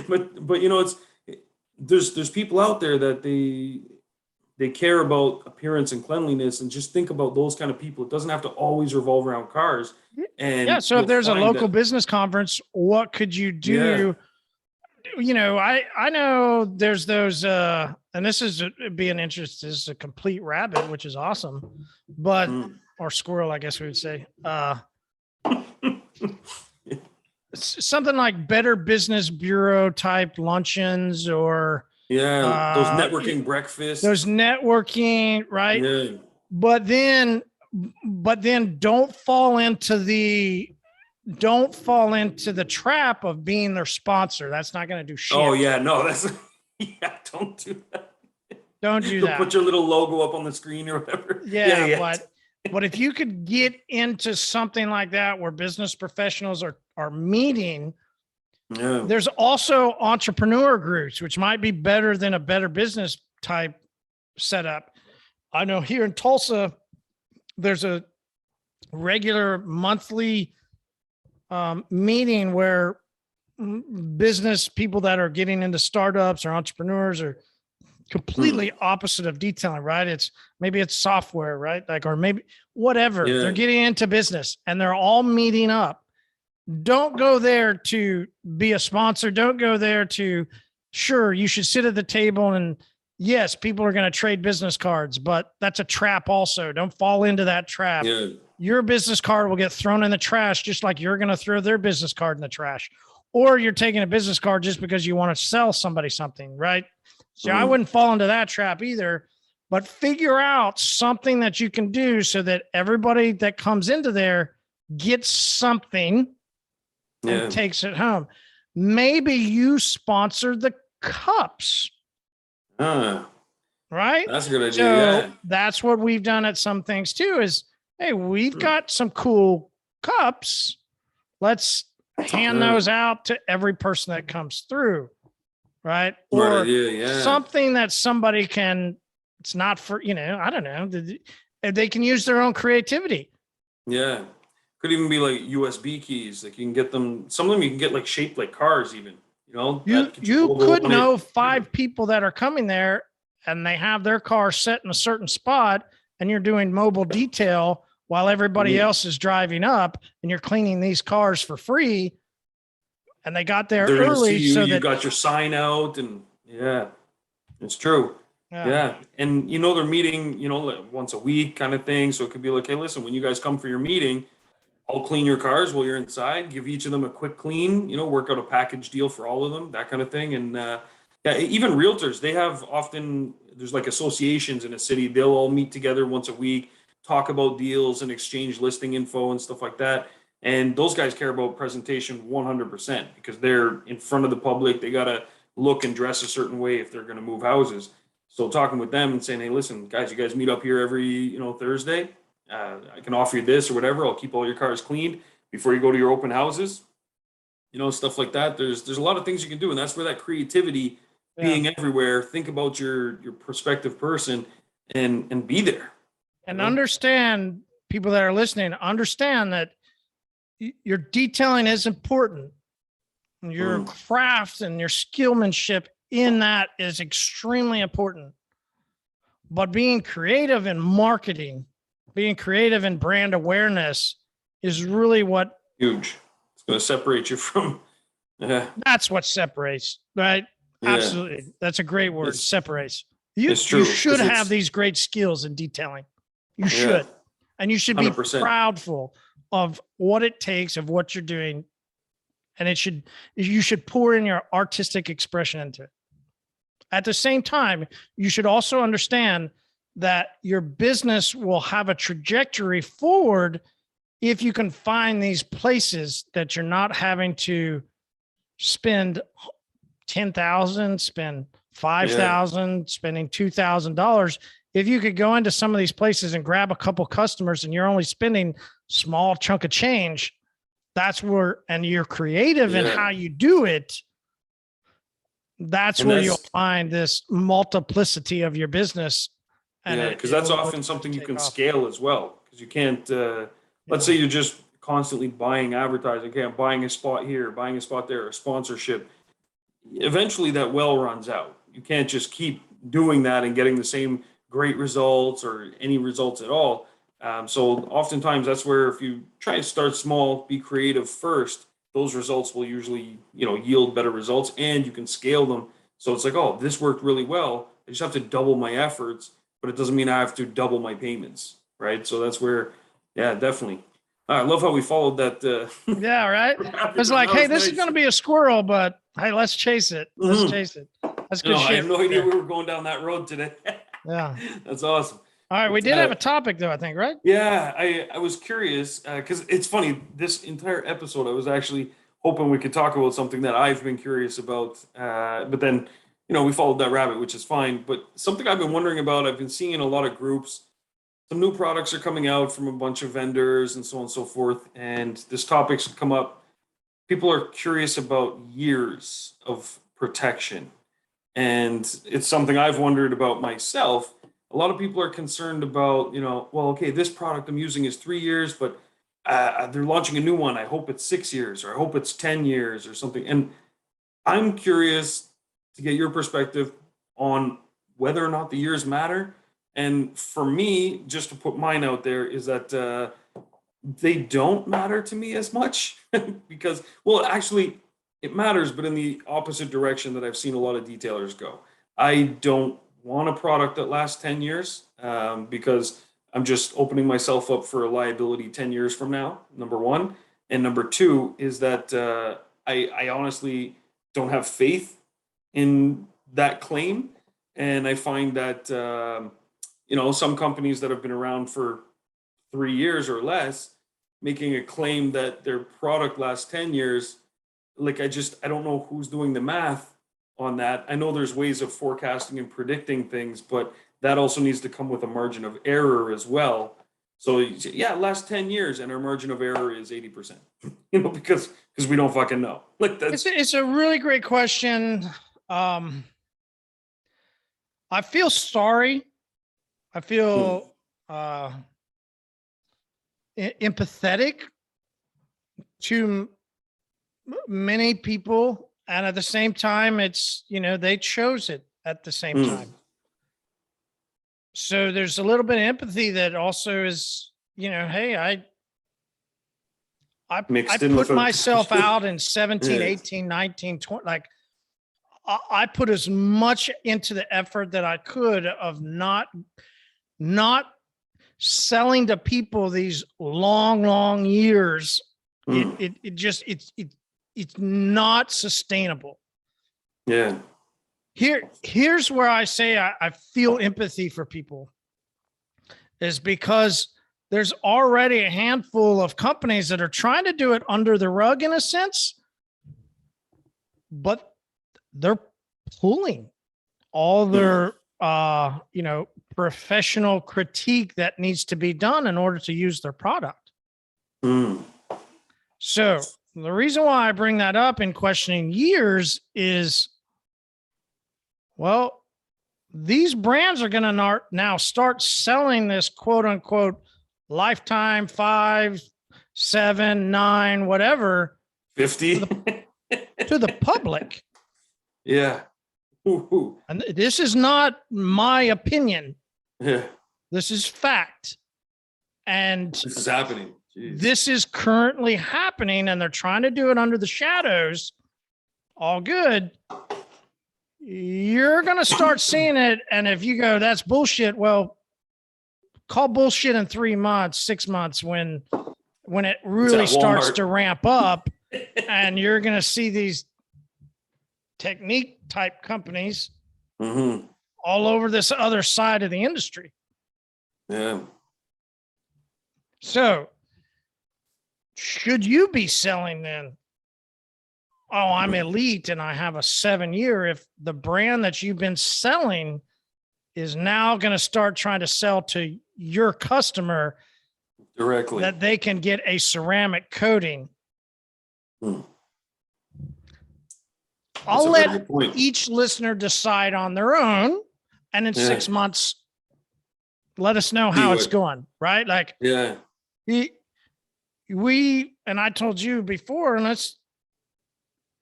Speaker 1: but you know, there's people out there that they care about appearance and cleanliness, and just think about those kind of people. It doesn't have to always revolve around cars. And
Speaker 2: so if there's a local business conference, what could you do? Yeah. You know, I know there's those, and this is being interested, this is a complete rabbit, which is awesome, but, or squirrel, I guess we would say, something like Better Business Bureau type luncheons or,
Speaker 1: those networking breakfasts,
Speaker 2: those networking, right?
Speaker 1: Yeah.
Speaker 2: But then don't fall into the trap of being their sponsor. That's not going to do shit.
Speaker 1: Oh yeah, no, don't do that.
Speaker 2: Don't do that.
Speaker 1: Put your little logo up on the screen or whatever.
Speaker 2: Yeah. But if you could get into something like that where business professionals are meeting, there's also entrepreneur groups, which might be better than a Better Business type setup. I know here in Tulsa, there's a regular monthly meeting where business people that are getting into startups or entrepreneurs are completely opposite of detailing, right? Maybe it's software, right? Like, or maybe whatever. They're getting into business and they're all meeting up. Don't go there to be a sponsor. Don't go there sure, you should sit at the table and yes, people are going to trade business cards, but that's a trap also. Don't fall into that trap. Yeah. Your business card will get thrown in the trash, just like you're going to throw their business card in the trash. Or you're taking a business card just because you want to sell somebody something, right? So I wouldn't fall into that trap either, but figure out something that you can do so that everybody that comes into there gets something and takes it home. Maybe you sponsor the cups. Right?
Speaker 1: That's a good idea.
Speaker 2: So that's what we've done at some things too is, hey, we've got some cool cups. Let's hand those out to every person that comes through. Right. Or something that somebody can It's not for, I don't know. They can use their own creativity.
Speaker 1: Yeah. Could even be like USB keys. Like you can get them, some of them you can get like shaped like cars even,
Speaker 2: You could know 5 people that are coming there and they have their car set in a certain spot and you're doing mobile detail while everybody else is driving up and you're cleaning these cars for free. And they got there early.
Speaker 1: So you got your sign out and it's true. Yeah. And they're meeting, like once a week kind of thing. So it could be like, hey, listen, when you guys come for your meeting, I'll clean your cars while you're inside, give each of them a quick clean, work out a package deal for all of them, that kind of thing. And even realtors, they have often, there's like associations in a city, they'll all meet together once a week, talk about deals and exchange listing info and stuff like that. And those guys care about presentation 100% because they're in front of the public. They got to look and dress a certain way if they're going to move houses. So talking with them and saying, hey, listen, guys, you guys meet up here every, Thursday. I can offer you this or whatever. I'll keep all your cars cleaned before you go to your open houses, stuff like that. There's a lot of things you can do. And that's where that creativity being everywhere, think about your prospective person and be there.
Speaker 2: And understand, people that are listening, understand that your detailing is important. Your craft and your skillmanship in that is extremely important. But being creative in marketing, being creative in brand awareness is really what
Speaker 1: huge. It's going to separate you from.
Speaker 2: That's what separates, right? Yeah. Absolutely. That's a great word. Separates. You should have these great skills in detailing. You should. And you should be 100%. Proudful of what it takes, of what you're doing. And you should pour in your artistic expression into it. At the same time, you should also understand that your business will have a trajectory forward if you can find these places that you're not having to spend $10,000, spend $5,000, spending $2,000. If you could go into some of these places and grab a couple customers and you're only spending small chunk of change, that's where, and you're creative in how you do it. That's where you'll find this multiplicity of your business.
Speaker 1: And because that's often something you can scale as well. Because you can't, let's say you're just constantly buying advertising. Okay, I'm buying a spot here, buying a spot there, a sponsorship. Eventually that well runs out. You can't just keep doing that and getting the same great results or any results at all. So oftentimes that's where if you try and start small, be creative first, those results will usually, yield better results and you can scale them. So it's like, oh, this worked really well. I just have to double my efforts, but it doesn't mean I have to double my payments, right? So that's where, definitely. I love how we followed that.
Speaker 2: Yeah, right. It's like, hey, this is going to be a squirrel, but hey, let's chase it. Let's chase it. That's good shit.
Speaker 1: I have no idea we were going down that road today.
Speaker 2: Yeah.
Speaker 1: That's awesome.
Speaker 2: All right. We did have a topic though, I think, right?
Speaker 1: Yeah. I was curious because it's funny. This entire episode, I was actually hoping we could talk about something that I've been curious about. But then, we followed that rabbit, which is fine. But something I've been wondering about, I've been seeing in a lot of groups, some new products are coming out from a bunch of vendors and so on and so forth. And this topic's come up. People are curious about years of protection. And it's something I've wondered about myself. A lot of people are concerned about, this product I'm using is 3 years, but they're launching a new one. I hope it's 6 years, or I hope it's 10 years or something. And I'm curious to get your perspective on whether or not the years matter. And for me, just to put mine out there, is that they don't matter to me as much because, actually, it matters, but in the opposite direction that I've seen a lot of detailers go. I don't want a product that lasts 10 years because I'm just opening myself up for a liability 10 years from now, number one. And number two is that I honestly don't have faith in that claim. And I find that, some companies that have been around for 3 years or less, making a claim that their product lasts 10 years, like I don't know who's doing the math on that. I know there's ways of forecasting and predicting things, but that also needs to come with a margin of error as well. So it lasts 10 years and our margin of error is 80%, because we don't fucking know. Like that's
Speaker 2: it's a really great question. I feel sorry I feel empathetic to many people, and at the same time, it's, you know, they chose it at the same time. So there's a little bit of empathy that also is, you know, hey, I put myself out in 17, 18, 19, 20, like I put as much into the effort that I could of not selling to people these long years. It's not sustainable.
Speaker 1: Yeah.
Speaker 2: Here's where I say I feel empathy for people, is because there's already a handful of companies that are trying to do it under the rug in a sense, but they're pulling all their, you know, professional critique that needs to be done in order to use their product. So the reason why I bring that up in questioning years is, well, these brands are going to now start selling this quote unquote lifetime 5, 7, 9, whatever
Speaker 1: 50
Speaker 2: to the public.
Speaker 1: Yeah. Ooh.
Speaker 2: And this is not my opinion.
Speaker 1: Yeah.
Speaker 2: This is fact. And
Speaker 1: this is happening. Jeez.
Speaker 2: This is currently happening, and they're trying to do it under the shadows. All good. You're going to start seeing it. And if you go, that's bullshit. Well, call bullshit in 3 months, 6 months, when it really starts to ramp up, and you're going to see these technique type companies all over this other side of the industry.
Speaker 1: Yeah.
Speaker 2: So should you be selling then? Oh, I'm elite and I have a 7-year. If the brand that you've been selling is now going to start trying to sell to your customer
Speaker 1: directly
Speaker 2: that they can get a ceramic coating. I'll let each listener decide on their own. And in 6 months, let us know how it's going. Right. Like, we, and I told you before, and let's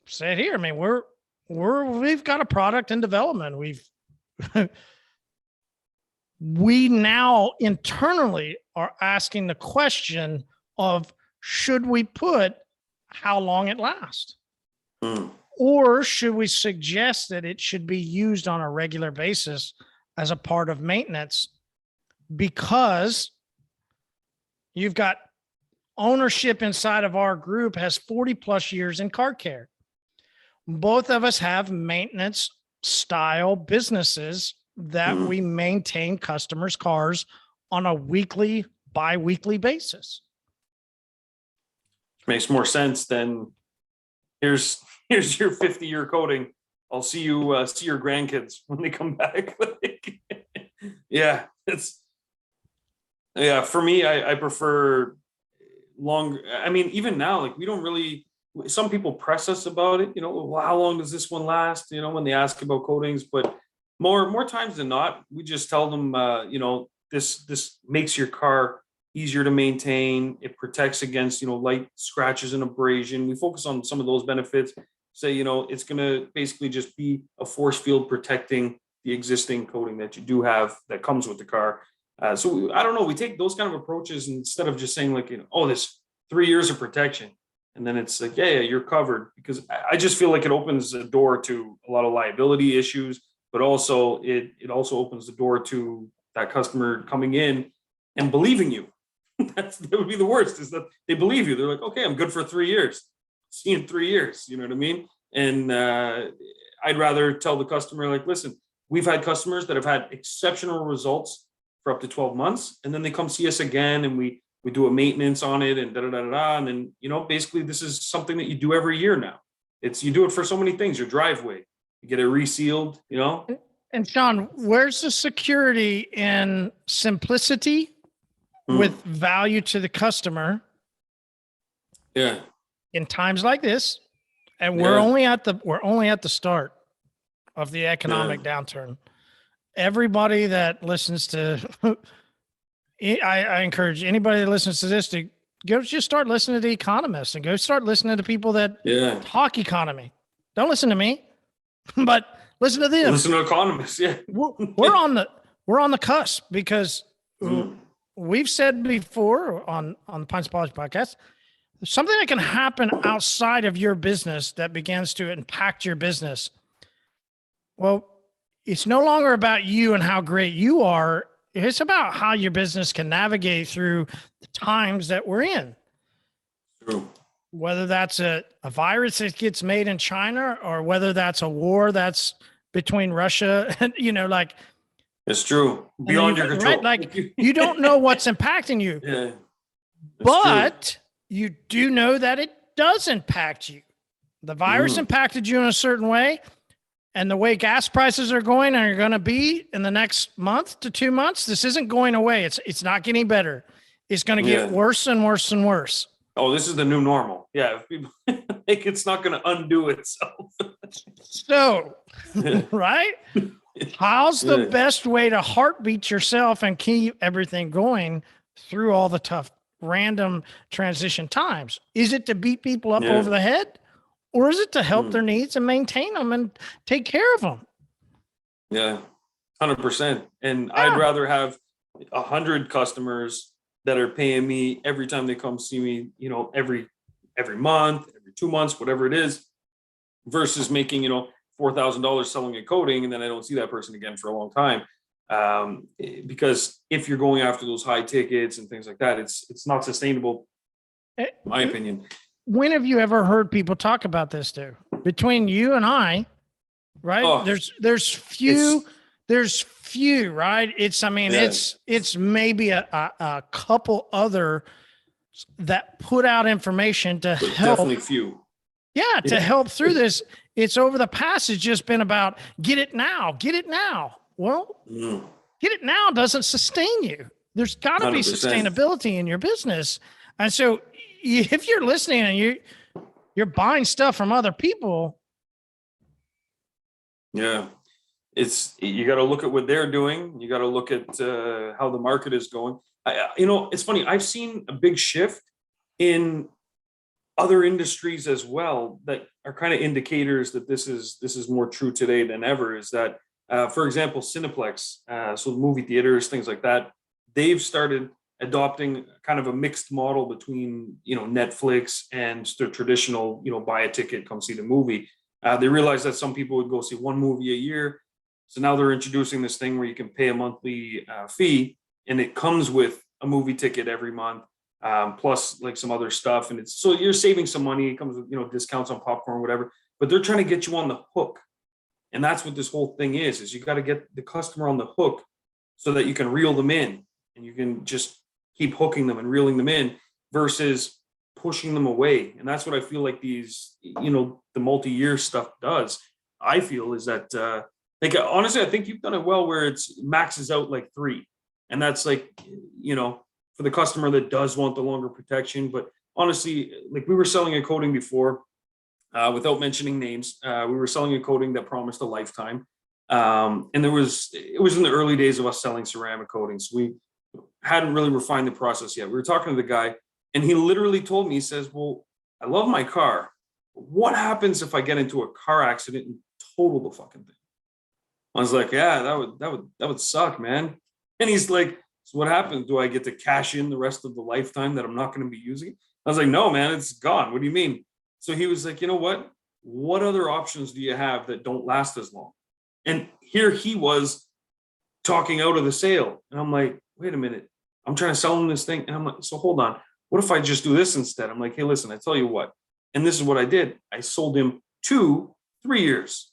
Speaker 2: say it here. I mean, we've got a product in development. We now internally are asking the question of, should we put how long it lasts? Or should we suggest that it should be used on a regular basis as a part of maintenance? Because you've got ownership inside of our group has 40 plus years in car care. Both of us have maintenance style businesses that we maintain customers' cars on a weekly, bi-weekly basis.
Speaker 1: Makes more sense than here's your 50-year coating. I'll see you see your grandkids when they come back. For me, I prefer long. I mean, even now, like, we don't really, some people press us about it, you know, well, how long does this one last? You know, when they ask about coatings, but more times than not, we just tell them, you know, this makes your car easier to maintain. It protects against, you know, light scratches and abrasion. We focus on some of those benefits. Say, you know, it's going to basically just be a force field protecting the existing coating that you do have that comes with the car. So I don't know. We take those kind of approaches instead of just saying, like, you know, oh, this 3 years of protection. And then it's like, yeah, you're covered, because I just feel like it opens the door to a lot of liability issues, but also it also opens the door to that customer coming in and believing you. That would be the worst, is that they believe you. They're like, okay, I'm good for 3 years. See you in 3 years. You know what I mean? And I'd rather tell the customer, like, listen, we've had customers that have had exceptional results for up to 12 months. And then they come see us again, and we do a maintenance on it and and then, you know, basically this is something that you do every year now. You do it for so many things. Your driveway, you get it resealed, you know.
Speaker 2: And Shawn, where's the security in simplicity with value to the customer?
Speaker 1: Yeah.
Speaker 2: In times like this, and we're only at the start of the economic downturn. everybody that listens to, I encourage anybody that listens to this to go just start listening to The Economist and go start listening to people that talk economy. Don't listen to me, but listen to them.
Speaker 1: Listen to economists. Yeah.
Speaker 2: We're on the cusp because we've said before on the Pints Polish podcast, something that can happen outside of your business that begins to impact your business. Well, it's no longer about you and how great you are. It's about how your business can navigate through the times that we're in.
Speaker 1: True.
Speaker 2: Whether that's a virus that gets made in China or whether that's a war that's between Russia and, like.
Speaker 1: It's true. Beyond your control.
Speaker 2: Right? Like you don't know what's impacting you.
Speaker 1: Yeah.
Speaker 2: But you do know that it does impact you. The virus impacted you in a certain way. And the way gas prices are going and are going to be in the next month to 2 months, this isn't going away. It's not getting better. It's going to get worse and worse and worse.
Speaker 1: Oh, this is the new normal. Yeah. People think it's not going to undo itself.
Speaker 2: So, right? How's the best way to heartbeat yourself and keep everything going through all the tough, random transition times? Is it to beat people up over the head? Or is it to help their needs and maintain them and take care of them?
Speaker 1: Yeah, 100%. And I'd rather have 100 customers that are paying me every time they come see me, every month, every 2 months, whatever it is, versus making, $4,000 selling a coating, and then I don't see that person again for a long time. Because if you're going after those high tickets and things like that, it's not sustainable, in my opinion.
Speaker 2: When have you ever heard people talk about this, too? Between you and I, right? Oh, there's few, right? It's maybe a couple other that put out information to help.
Speaker 1: Definitely few.
Speaker 2: Yeah, to help through this. It's over the past. It's just been about get it now, get it now. Well, get it now doesn't sustain you. There's got to be sustainability in your business. And so if you're listening and you're buying stuff from other people.
Speaker 1: Yeah, you got to look at what they're doing. You got to look at how the market is going. It's funny. I've seen a big shift in other industries as well that are kind of indicators that this is more true today than ever. Is that, for example, Cineplex, so movie theaters, things like that, they've started adopting kind of a mixed model between, Netflix and the traditional, buy a ticket, come see the movie. They realized that some people would go see one movie a year. So now they're introducing this thing where you can pay a monthly fee and it comes with a movie ticket every month, plus like some other stuff. And so you're saving some money. It comes with, discounts on popcorn, whatever, but they're trying to get you on the hook. And that's what this whole thing is you got to get the customer on the hook so that you can reel them in and you can just keep hooking them and reeling them in versus pushing them away. And that's what I feel like these, the multi-year stuff does. I feel is that, honestly, I think you've done it well where it's maxes out like 3. And that's like, for the customer that does want the longer protection. But honestly, like we were selling a coating before, without mentioning names, we were selling a coating that promised a lifetime. And it was in the early days of us selling ceramic coatings. We hadn't really refined the process yet. We were talking to the guy and he literally told me, he says, well, I love my car. What happens if I get into a car accident and total the fucking thing? I was like, yeah, that would suck, man. And he's like, so what happens? Do I get to cash in the rest of the lifetime that I'm not going to be using? I was like, no, man, it's gone. What do you mean? So he was like, you know what? What other options do you have that don't last as long? And here he was talking out of the sale. And I'm like, wait a minute. I'm trying to sell him this thing. And I'm like, so hold on. What if I just do this instead? I'm like, hey, listen, I tell you what. And this is what I did. I sold him 2 3 years.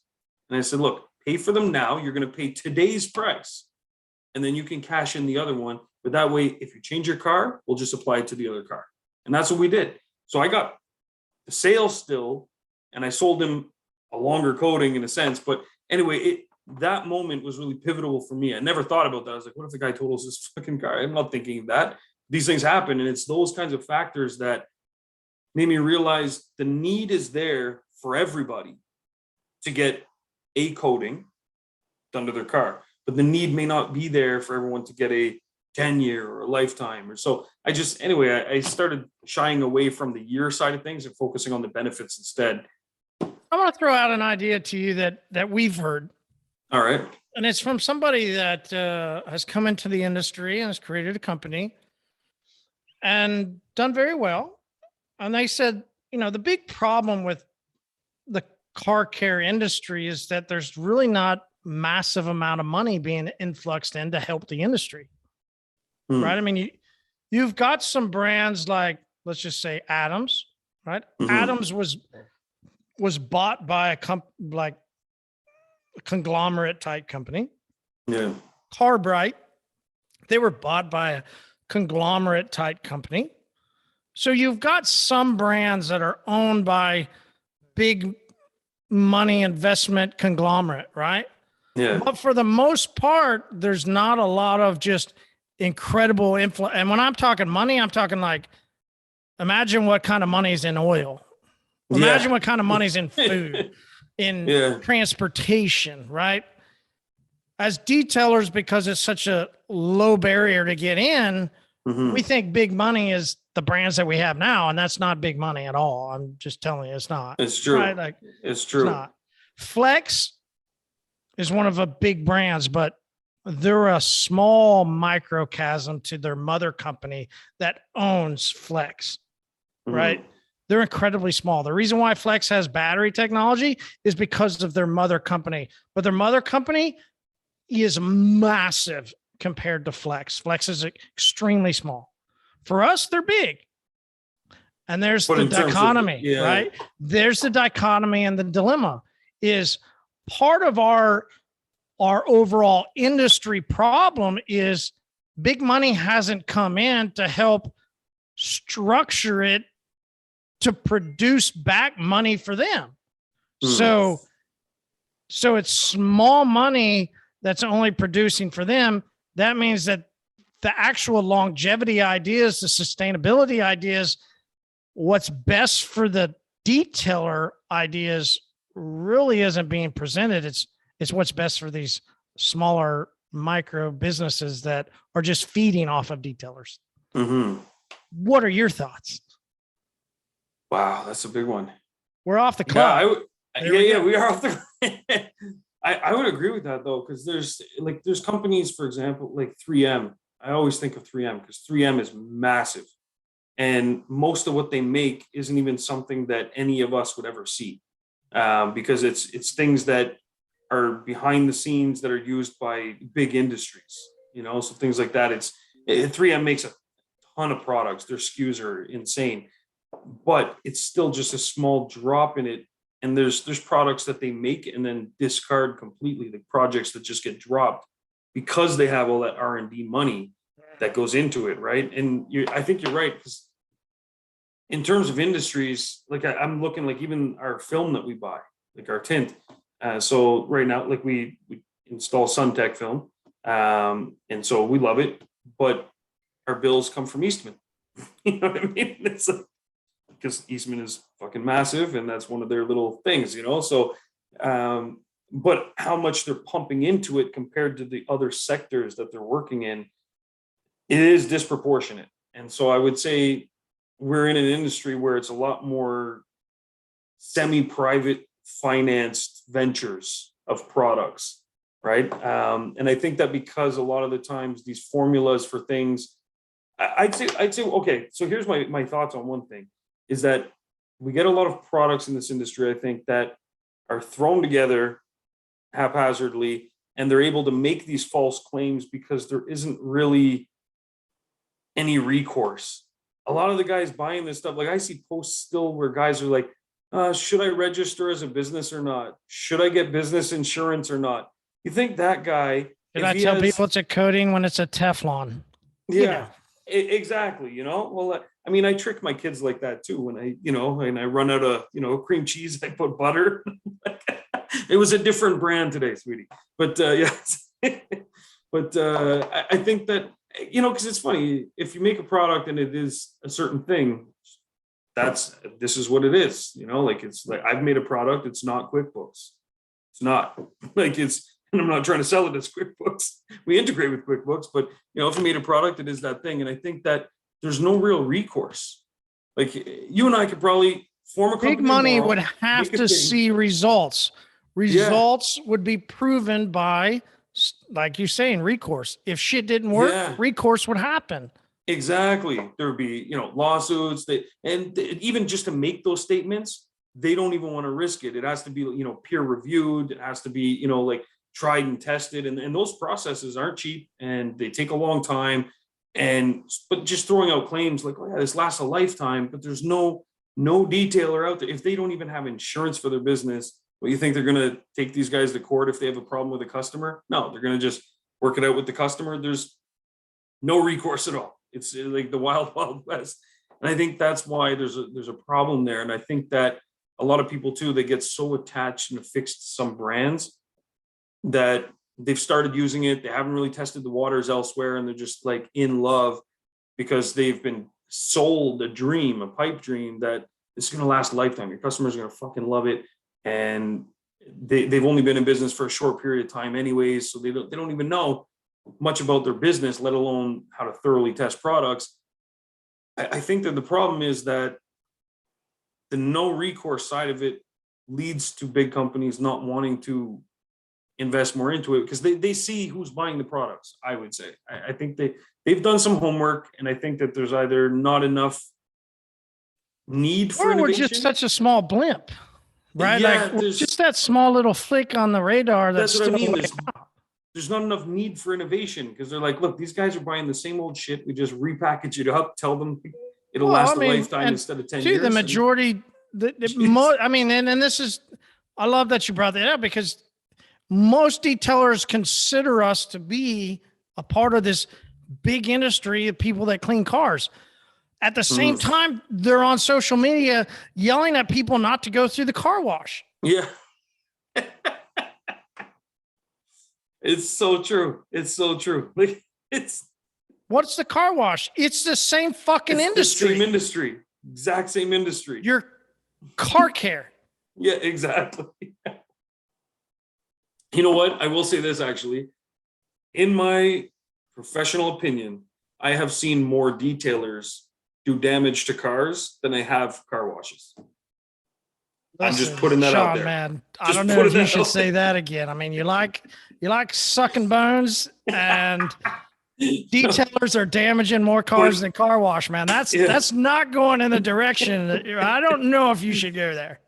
Speaker 1: And I said, look, pay for them now. You're going to pay today's price. And then you can cash in the other one. But that way, if you change your car, we'll just apply it to the other car. And that's what we did. So I got the sale still, and I sold him a longer coating in a sense. But anyway, that moment was really pivotal for me. I never thought about that. I was like, what if the guy totals this fucking car? I'm not thinking of that. These things happen. And it's those kinds of factors that made me realize the need is there for everybody to get a coating done to their car. but the need may not be there for everyone to get a 10-year or a lifetime or so. I started shying away from the year side of things and focusing on the benefits instead.
Speaker 2: I want to throw out an idea to you that we've heard.
Speaker 1: All right.
Speaker 2: And it's from somebody that has come into the industry and has created a company and done very well. And they said, the big problem with the car care industry is that there's really not massive amount of money being influxed in to help the industry. Right. I mean, you've got some brands like, let's just say Adams, right? Adams was bought by a conglomerate type company.
Speaker 1: Yeah.
Speaker 2: Carbright, they were bought by a conglomerate type company. So you've got some brands that are owned by big money investment conglomerate, right?
Speaker 1: Yeah.
Speaker 2: But for the most part, there's not a lot of just incredible influence. And when I'm talking money, I'm talking like, imagine what kind of money is in oil. Imagine what kind of money is in food, in transportation, right? As detailers, because it's such a low barrier to get in, we think big money is the brands that we have now, and that's not big money at all. I'm just telling you, it's not.
Speaker 1: It's true.
Speaker 2: Right? Like,
Speaker 1: it's true.
Speaker 2: It's not. Flex is one of the big brands, but they're a small microcosm to their mother company that owns Flex, right? They're incredibly small. The reason why Flex has battery technology is because of their mother company, but their mother company is massive compared to Flex. Flex is extremely small. For us, they're big. And there's the dichotomy, right? There's the dichotomy, and the dilemma is part of our overall industry problem is big money hasn't come in to help structure it to produce back money for them. So it's small money that's only producing for them. That means that the actual longevity ideas, the sustainability ideas, what's best for the detailer ideas really isn't being presented. It's what's best for these smaller micro businesses that are just feeding off of detailers. What are your thoughts?
Speaker 1: Wow, that's a big one.
Speaker 2: We're off the clock.
Speaker 1: We are off the. I would agree with that though, because there's companies, for example, like 3M. I always think of 3M because 3M is massive, and most of what they make isn't even something that any of us would ever see, because it's things that are behind the scenes that are used by big industries. So things like that. 3M makes a ton of products. Their SKUs are insane, but it's still just a small drop in it. And there's products that they make and then discard completely, the projects that just get dropped because they have all that R&D money that goes into it, right? And I think you're right, because in terms of industries, like I'm looking, like even our film that we buy, like our tint. So right now, like we install SunTech film, and so we love it, but our bills come from Eastman. You know what I mean? It's like, because Eastman is fucking massive, and that's one of their little things, So, but how much they're pumping into it compared to the other sectors that they're working in, it is disproportionate. And so I would say we're in an industry where it's a lot more semi-private financed ventures of products, right? And I think that because a lot of the times these formulas for things, I'd say, okay, so here's my thoughts on one thing. Is that we get a lot of products in this industry, I think, that are thrown together haphazardly, and they're able to make these false claims because there isn't really any recourse. A lot of the guys buying this stuff, like I see posts still where guys are like, should I register as a business or not? Should I get business insurance or not? You think that guy...
Speaker 2: Did I tell people it's a coating when it's a Teflon?
Speaker 1: Yeah. Exactly. Well, I mean, I trick my kids like that too. When and I run out of, cream cheese, I put butter. It was a different brand today, sweetie. But but I think that, because it's funny, if you make a product and it is a certain thing, this is what it is, it's like, I've made a product. It's not QuickBooks. It's not like and I'm not trying to sell it as QuickBooks. We integrate with QuickBooks, but if we made a product, it is that thing. And I think that there's no real recourse. Like you and I could probably form a company.
Speaker 2: Big money
Speaker 1: tomorrow,
Speaker 2: would have to see results. Results would be proven by, like you're saying, recourse. If shit didn't work, recourse would happen.
Speaker 1: Exactly. There would be, lawsuits and even just to make those statements, they don't even want to risk it. It has to be, peer reviewed. It has to be, like tried and tested. And those processes aren't cheap and they take a long time. But just throwing out claims like, oh yeah, this lasts a lifetime, but there's no detailer out there. If they don't even have insurance for their business, well, you think they're going to take these guys to court if they have a problem with a customer? No, they're going to just work it out with the customer. There's no recourse at all. It's like the wild, wild west. And I think that's why there's a problem there. And I think that a lot of people too, they get so attached and affixed to some brands that they've started using it. They haven't really tested the waters elsewhere. And they're just like in love because they've been sold a dream, a pipe dream that it's going to last a lifetime. Your customers are going to fucking love it. And they've only been in business for a short period of time anyways. So they don't even know much about their business, let alone how to thoroughly test products. I think that the problem is that the no recourse side of it leads to big companies not wanting to invest more into it because they see who's buying the products. I would say I think they've done some homework, and I think that there's either not enough need for innovation.
Speaker 2: We're just such a small blimp, right?
Speaker 1: Yeah,
Speaker 2: like just that small little flick on the radar.
Speaker 1: That's what I mean. There's not enough need for innovation because they're like, look, these guys are buying the same old shit. We just repackage it up, tell them it'll last a lifetime instead of 10 years.
Speaker 2: The majority, and this is, I love that you brought that up because most detailers consider us to be a part of this big industry of people that clean cars. At the same time, they're on social media yelling at people not to go through the car wash.
Speaker 1: Yeah. It's so true. It's so true. Like
Speaker 2: what's the car wash? It's the same fucking industry.
Speaker 1: The same industry. Exact same industry.
Speaker 2: Your car care.
Speaker 1: Yeah, exactly. You know what? I will say this actually. In my professional opinion, I have seen more detailers do damage to cars than I have car washes. I'm just putting that out there.
Speaker 2: Man, I don't know if you should say that again. I mean, you like sucking bones, and detailers are damaging more cars than car wash, man. That's not going in the direction. I don't know if you should go there.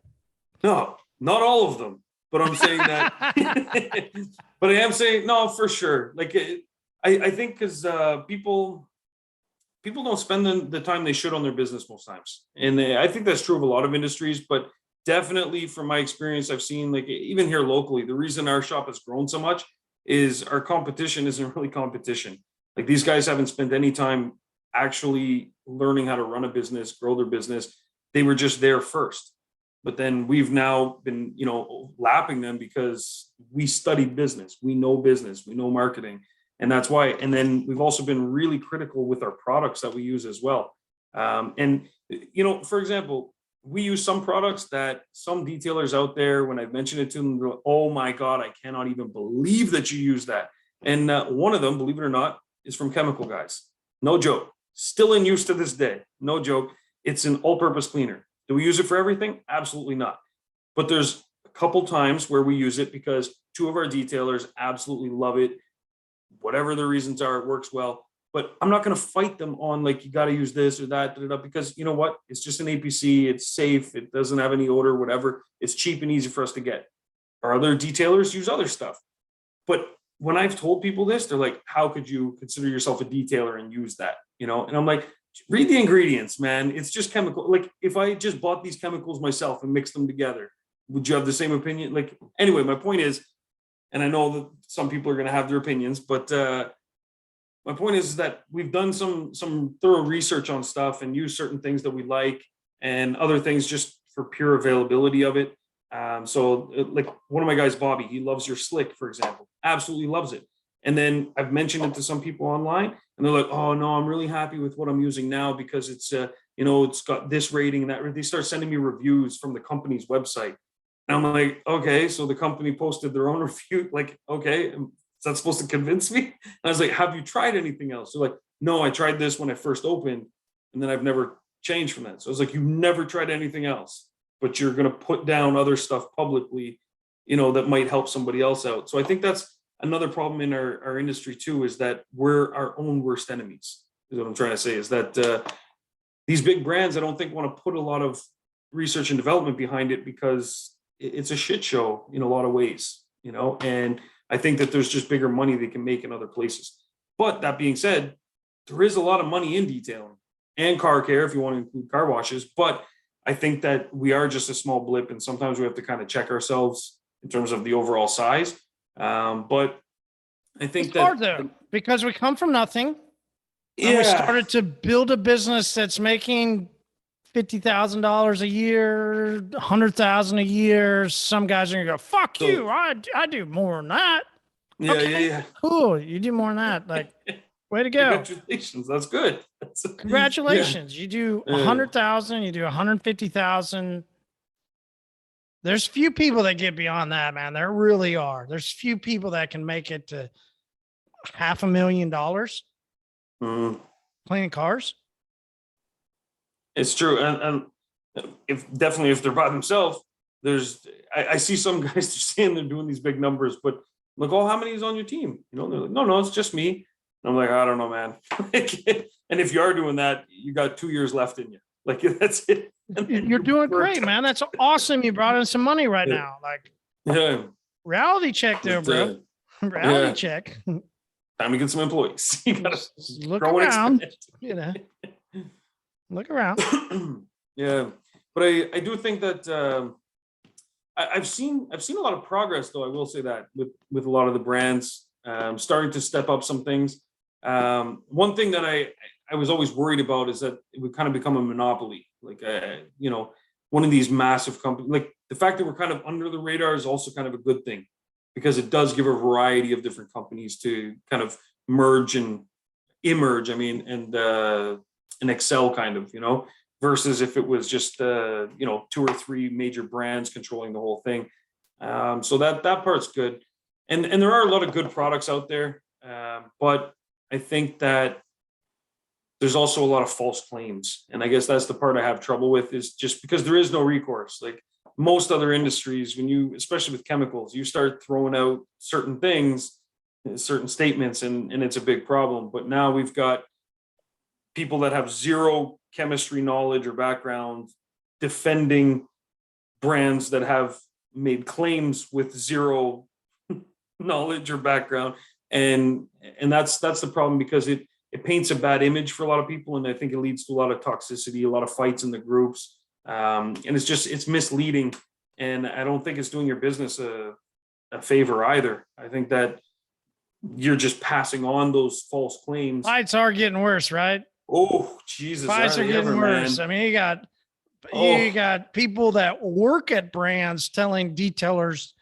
Speaker 1: No, not all of them, but I'm saying that. But I am saying no for sure. Like I think because people don't spend the time they should on their business most times, and I think that's true of a lot of industries, but. Definitely from my experience, I've seen like even here locally, the reason our shop has grown so much is our competition isn't really competition. Like these guys haven't spent any time actually learning how to run a business, grow their business. They were just there first. But then we've now been, lapping them because we studied business. We know business, we know marketing. And that's why. And then we've also been really critical with our products that we use as well. For example, we use some products that some detailers out there, when I've mentioned it to them, they're like, oh my God, I cannot even believe that you use that. And one of them, believe it or not, is from Chemical Guys. No joke. Still in use to this day. No joke. It's an all-purpose cleaner. Do we use it for everything? Absolutely not. But there's a couple times where we use it because two of our detailers absolutely love it. Whatever the reasons are, it works well. But I'm not going to fight them on like, you got to use this or that, because you know what? It's just an APC. It's safe. It doesn't have any odor, whatever. It's cheap and easy for us to get. Our other detailers use other stuff. But when I've told people this, they're like, how could you consider yourself a detailer and use that? And I'm like, read the ingredients, man. It's just chemical. Like if I just bought these chemicals myself and mixed them together, would you have the same opinion? Like, anyway, my point is, and I know that some people are going to have their opinions, but my point is that we've done some thorough research on stuff and use certain things that we like and other things just for pure availability of it. So like one of my guys, Bobby, he loves your slick, for example, absolutely loves it. And then I've mentioned it to some people online and they're like, oh no, I'm really happy with what I'm using now because it's, it's got this rating and that. They start sending me reviews from the company's website. And I'm like, okay, so the company posted their own review. Like, okay, is that supposed to convince me? And I was like, have you tried anything else? They're like, no, I tried this when I first opened, and then I've never changed from that. So I was like, you've never tried anything else, but you're going to put down other stuff publicly, that might help somebody else out. So I think that's another problem in our industry too, is that we're our own worst enemies, is what I'm trying to say, is that these big brands, I don't think want to put a lot of research and development behind it because it's a shit show in a lot of ways, and I think that there's just bigger money they can make in other places. But that being said, there is a lot of money in detailing and car care if you want to include car washes. But I think that we are just a small blip, and sometimes we have to kind of check ourselves in terms of the overall size. But I think
Speaker 2: it's hard though, because we come from nothing.
Speaker 1: Yeah.
Speaker 2: And we started to build a business that's making $50,000 a year, $100,000 a year. Some guys are gonna go, "Fuck you! I do more than that."
Speaker 1: Yeah,
Speaker 2: okay,
Speaker 1: yeah.
Speaker 2: Cool, you do more than that. Like, way to go!
Speaker 1: Congratulations, that's good.
Speaker 2: Congratulations, you do 100,000, you do 150,000. There's few people that get beyond that, man. There really are. There's few people that can make it to $500,000 cleaning cars.
Speaker 1: It's true, and if they're by themselves, I see some guys they're saying they're doing these big numbers, but I'm like, oh, how many is on your team? They're like, no, it's just me. And I'm like, I don't know, man. And if you are doing that, you got 2 years left in you. Like, that's it.
Speaker 2: You're doing great, man. That's awesome. You brought in some money right now. Like, reality check there, bro. Reality check.
Speaker 1: Time to get some employees. You gotta
Speaker 2: look around. Look around.
Speaker 1: Yeah, but I do think that I've seen a lot of progress, though. I will say that with a lot of the brands starting to step up some things. One thing that I was always worried about is that it would kind of become a monopoly, like one of these massive companies. Like, the fact that we're kind of under the radar is also kind of a good thing, because it does give a variety of different companies to kind of merge and emerge. I mean, and excel, kind of, versus if it was just 2 or 3 major brands controlling the whole thing. So that part's good, and there are a lot of good products out there, but I think that there's also a lot of false claims, and I guess that's the part I have trouble with, is just because there is no recourse. Like most other industries, especially with chemicals, you start throwing out certain things, certain statements, and it's a big problem. But now we've got people that have zero chemistry knowledge or background defending brands that have made claims with zero knowledge or background, and that's the problem, because it paints a bad image for a lot of people, and I think it leads to a lot of toxicity, a lot of fights in the groups, and it's misleading, and I don't think it's doing your business a favor either. I think that you're just passing on those false claims.
Speaker 2: Fights are getting worse, right?
Speaker 1: Oh, Jesus.
Speaker 2: Fights are getting worse. Man. I mean, you got people that work at brands telling detailers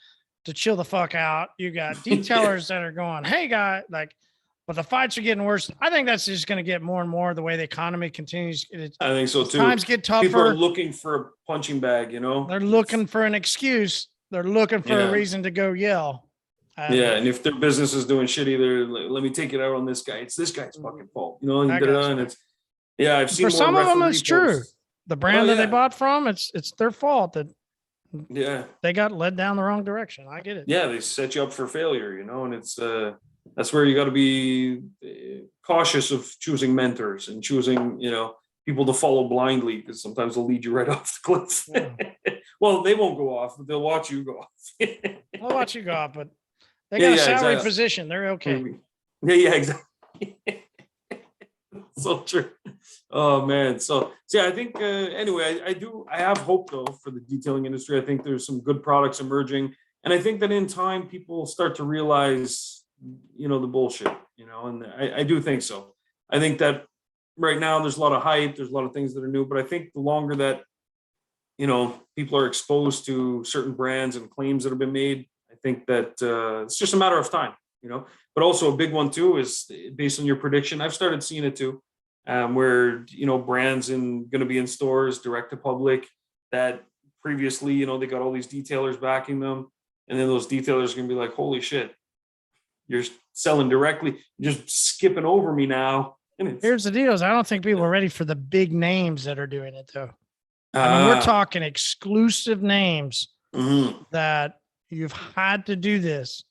Speaker 2: to chill the fuck out. You got detailers that are going, "Hey, guy," but the fights are getting worse. I think that's just going to get more and more the way the economy continues.
Speaker 1: I think so too.
Speaker 2: Times get tougher.
Speaker 1: People are looking for a punching bag,
Speaker 2: They're looking for an excuse. They're looking for a reason to go yell.
Speaker 1: And if their business is doing shitty, they're like, "Let me take it out on this guy. It's this guy's fucking fault," and it's I've seen.
Speaker 2: For some of them, it's true. The brand that they bought from, it's their fault that they got led down the wrong direction. I get it.
Speaker 1: Yeah, they set you up for failure, and it's that's where you got to be cautious of choosing mentors and choosing people to follow blindly, because sometimes they'll lead you right off the cliff. Yeah. Well, they won't go off, but they'll watch you go off.
Speaker 2: They'll watch you go off, but they got a salary position. They're okay.
Speaker 1: Yeah, exactly. So true. Oh man. So I think anyway, I have hope though for the detailing industry. I think there's some good products emerging, and I think that in time people start to realize the bullshit, and I do think so. I think that right now there's a lot of hype, there's a lot of things that are new, but I think the longer that people are exposed to certain brands and claims that have been made, I think that it's just a matter of time. But also a big one too is, based on your prediction, I've started seeing it too, where brands going to be in stores direct to public that previously, you know, they got all these detailers backing them. And then those detailers are going to be like, holy shit, you're selling directly, you're just skipping over me now. And
Speaker 2: here's the deal is I don't think people are ready for the big names that are doing it though. I mean, we're talking exclusive names that you've had to do this.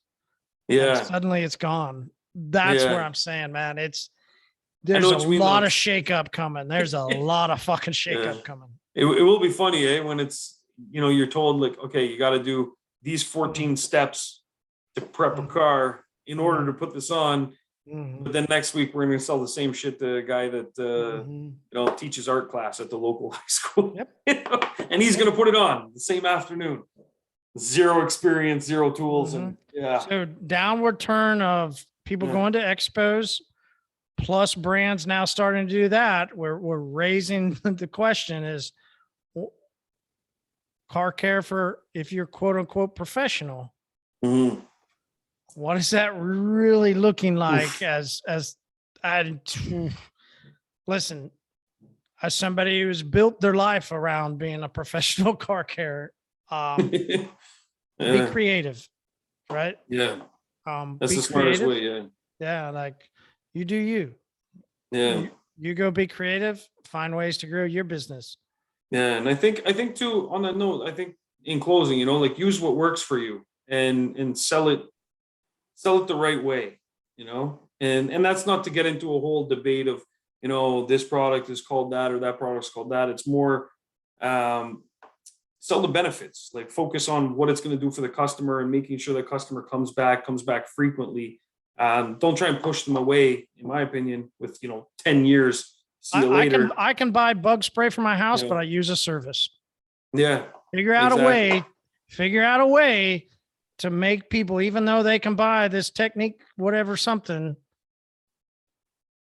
Speaker 1: Yeah.
Speaker 2: Suddenly it's gone. That's where I'm saying, man, there's a lot of shakeup coming. There's a lot of fucking shakeup coming.
Speaker 1: It will be funny, eh? When it's, you know, you're told like, okay, you got to do these 14 steps to prep a car in order to put this on. But then next week we're going to sell the same shit to a guy that you know, teaches art class at the local high school. You know? And he's going to put it on the same afternoon. Zero experience, zero tools, and
Speaker 2: so downward turn of people going to expos, plus brands now starting to do that. We're raising the question is car care for if you're quote unquote professional. What is that really looking like as listen, as somebody who's built their life around being a professional car care, be creative, right?
Speaker 1: Yeah. That's
Speaker 2: the
Speaker 1: smartest way. Yeah.
Speaker 2: Yeah. Like you do you.
Speaker 1: Yeah.
Speaker 2: You go be creative, find ways to grow your business.
Speaker 1: Yeah. And I think too, on that note, I think in closing, you know, like use what works for you and sell it the right way, you know, and that's not to get into a whole debate of, you know, this product is called that or that product's called that. It's more sell the benefits, like focus on what it's going to do for the customer and making sure the customer comes back frequently. Don't try and push them away, in my opinion, with, you know, 10 years. See you later.
Speaker 2: I can buy bug spray for my house, but I use a service.
Speaker 1: Yeah.
Speaker 2: Figure out a way to make people, even though they can buy this technique, whatever, something,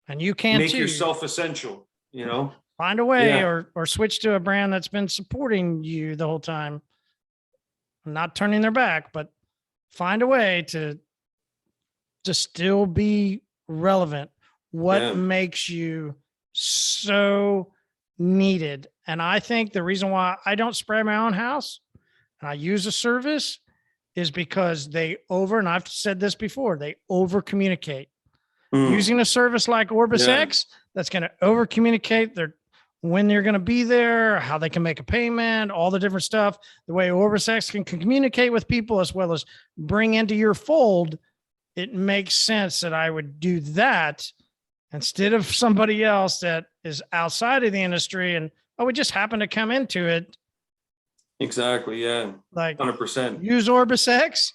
Speaker 2: and you can
Speaker 1: make yourself essential, you know,
Speaker 2: find a way or switch to a brand that's been supporting you the whole time. Not turning their back, but find a way to still be relevant. What makes you so needed? And I think the reason why I don't spray my own house and I use a service is because and I've said this before, they over communicate. Using a service like OrbisX, that's going to over communicate when they're going to be there, how they can make a payment, all the different stuff, the way OrbisX can communicate with people as well as bring into your fold. It makes sense that I would do that instead of somebody else that is outside of the industry and, we just happen to come into it.
Speaker 1: Exactly. Yeah.
Speaker 2: Like
Speaker 1: 100%.
Speaker 2: Use OrbisX,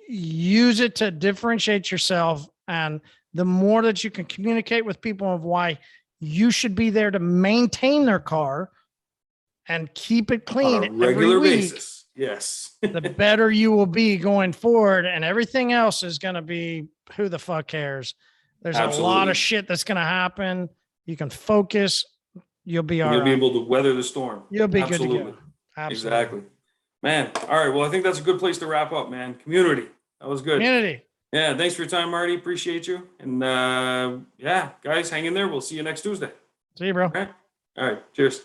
Speaker 2: use it to differentiate yourself. And the more that you can communicate with people of why you should be there to maintain their car and keep it clean
Speaker 1: on a regular
Speaker 2: every week,
Speaker 1: basis. Yes.
Speaker 2: the better you will be going forward. And everything else is going to be, who the fuck cares? There's a lot of shit that's going to happen. You can focus. You'll be all right.
Speaker 1: You'll be able to weather the storm.
Speaker 2: You'll be good to go. Absolutely.
Speaker 1: Exactly. Man. All right. Well, I think that's a good place to wrap up, man. Community. That was good.
Speaker 2: Community.
Speaker 1: Yeah. Thanks for your time, Marty. Appreciate you. And guys, hang in there. We'll see you next Tuesday.
Speaker 2: See you, bro.
Speaker 1: Okay. All right. Cheers.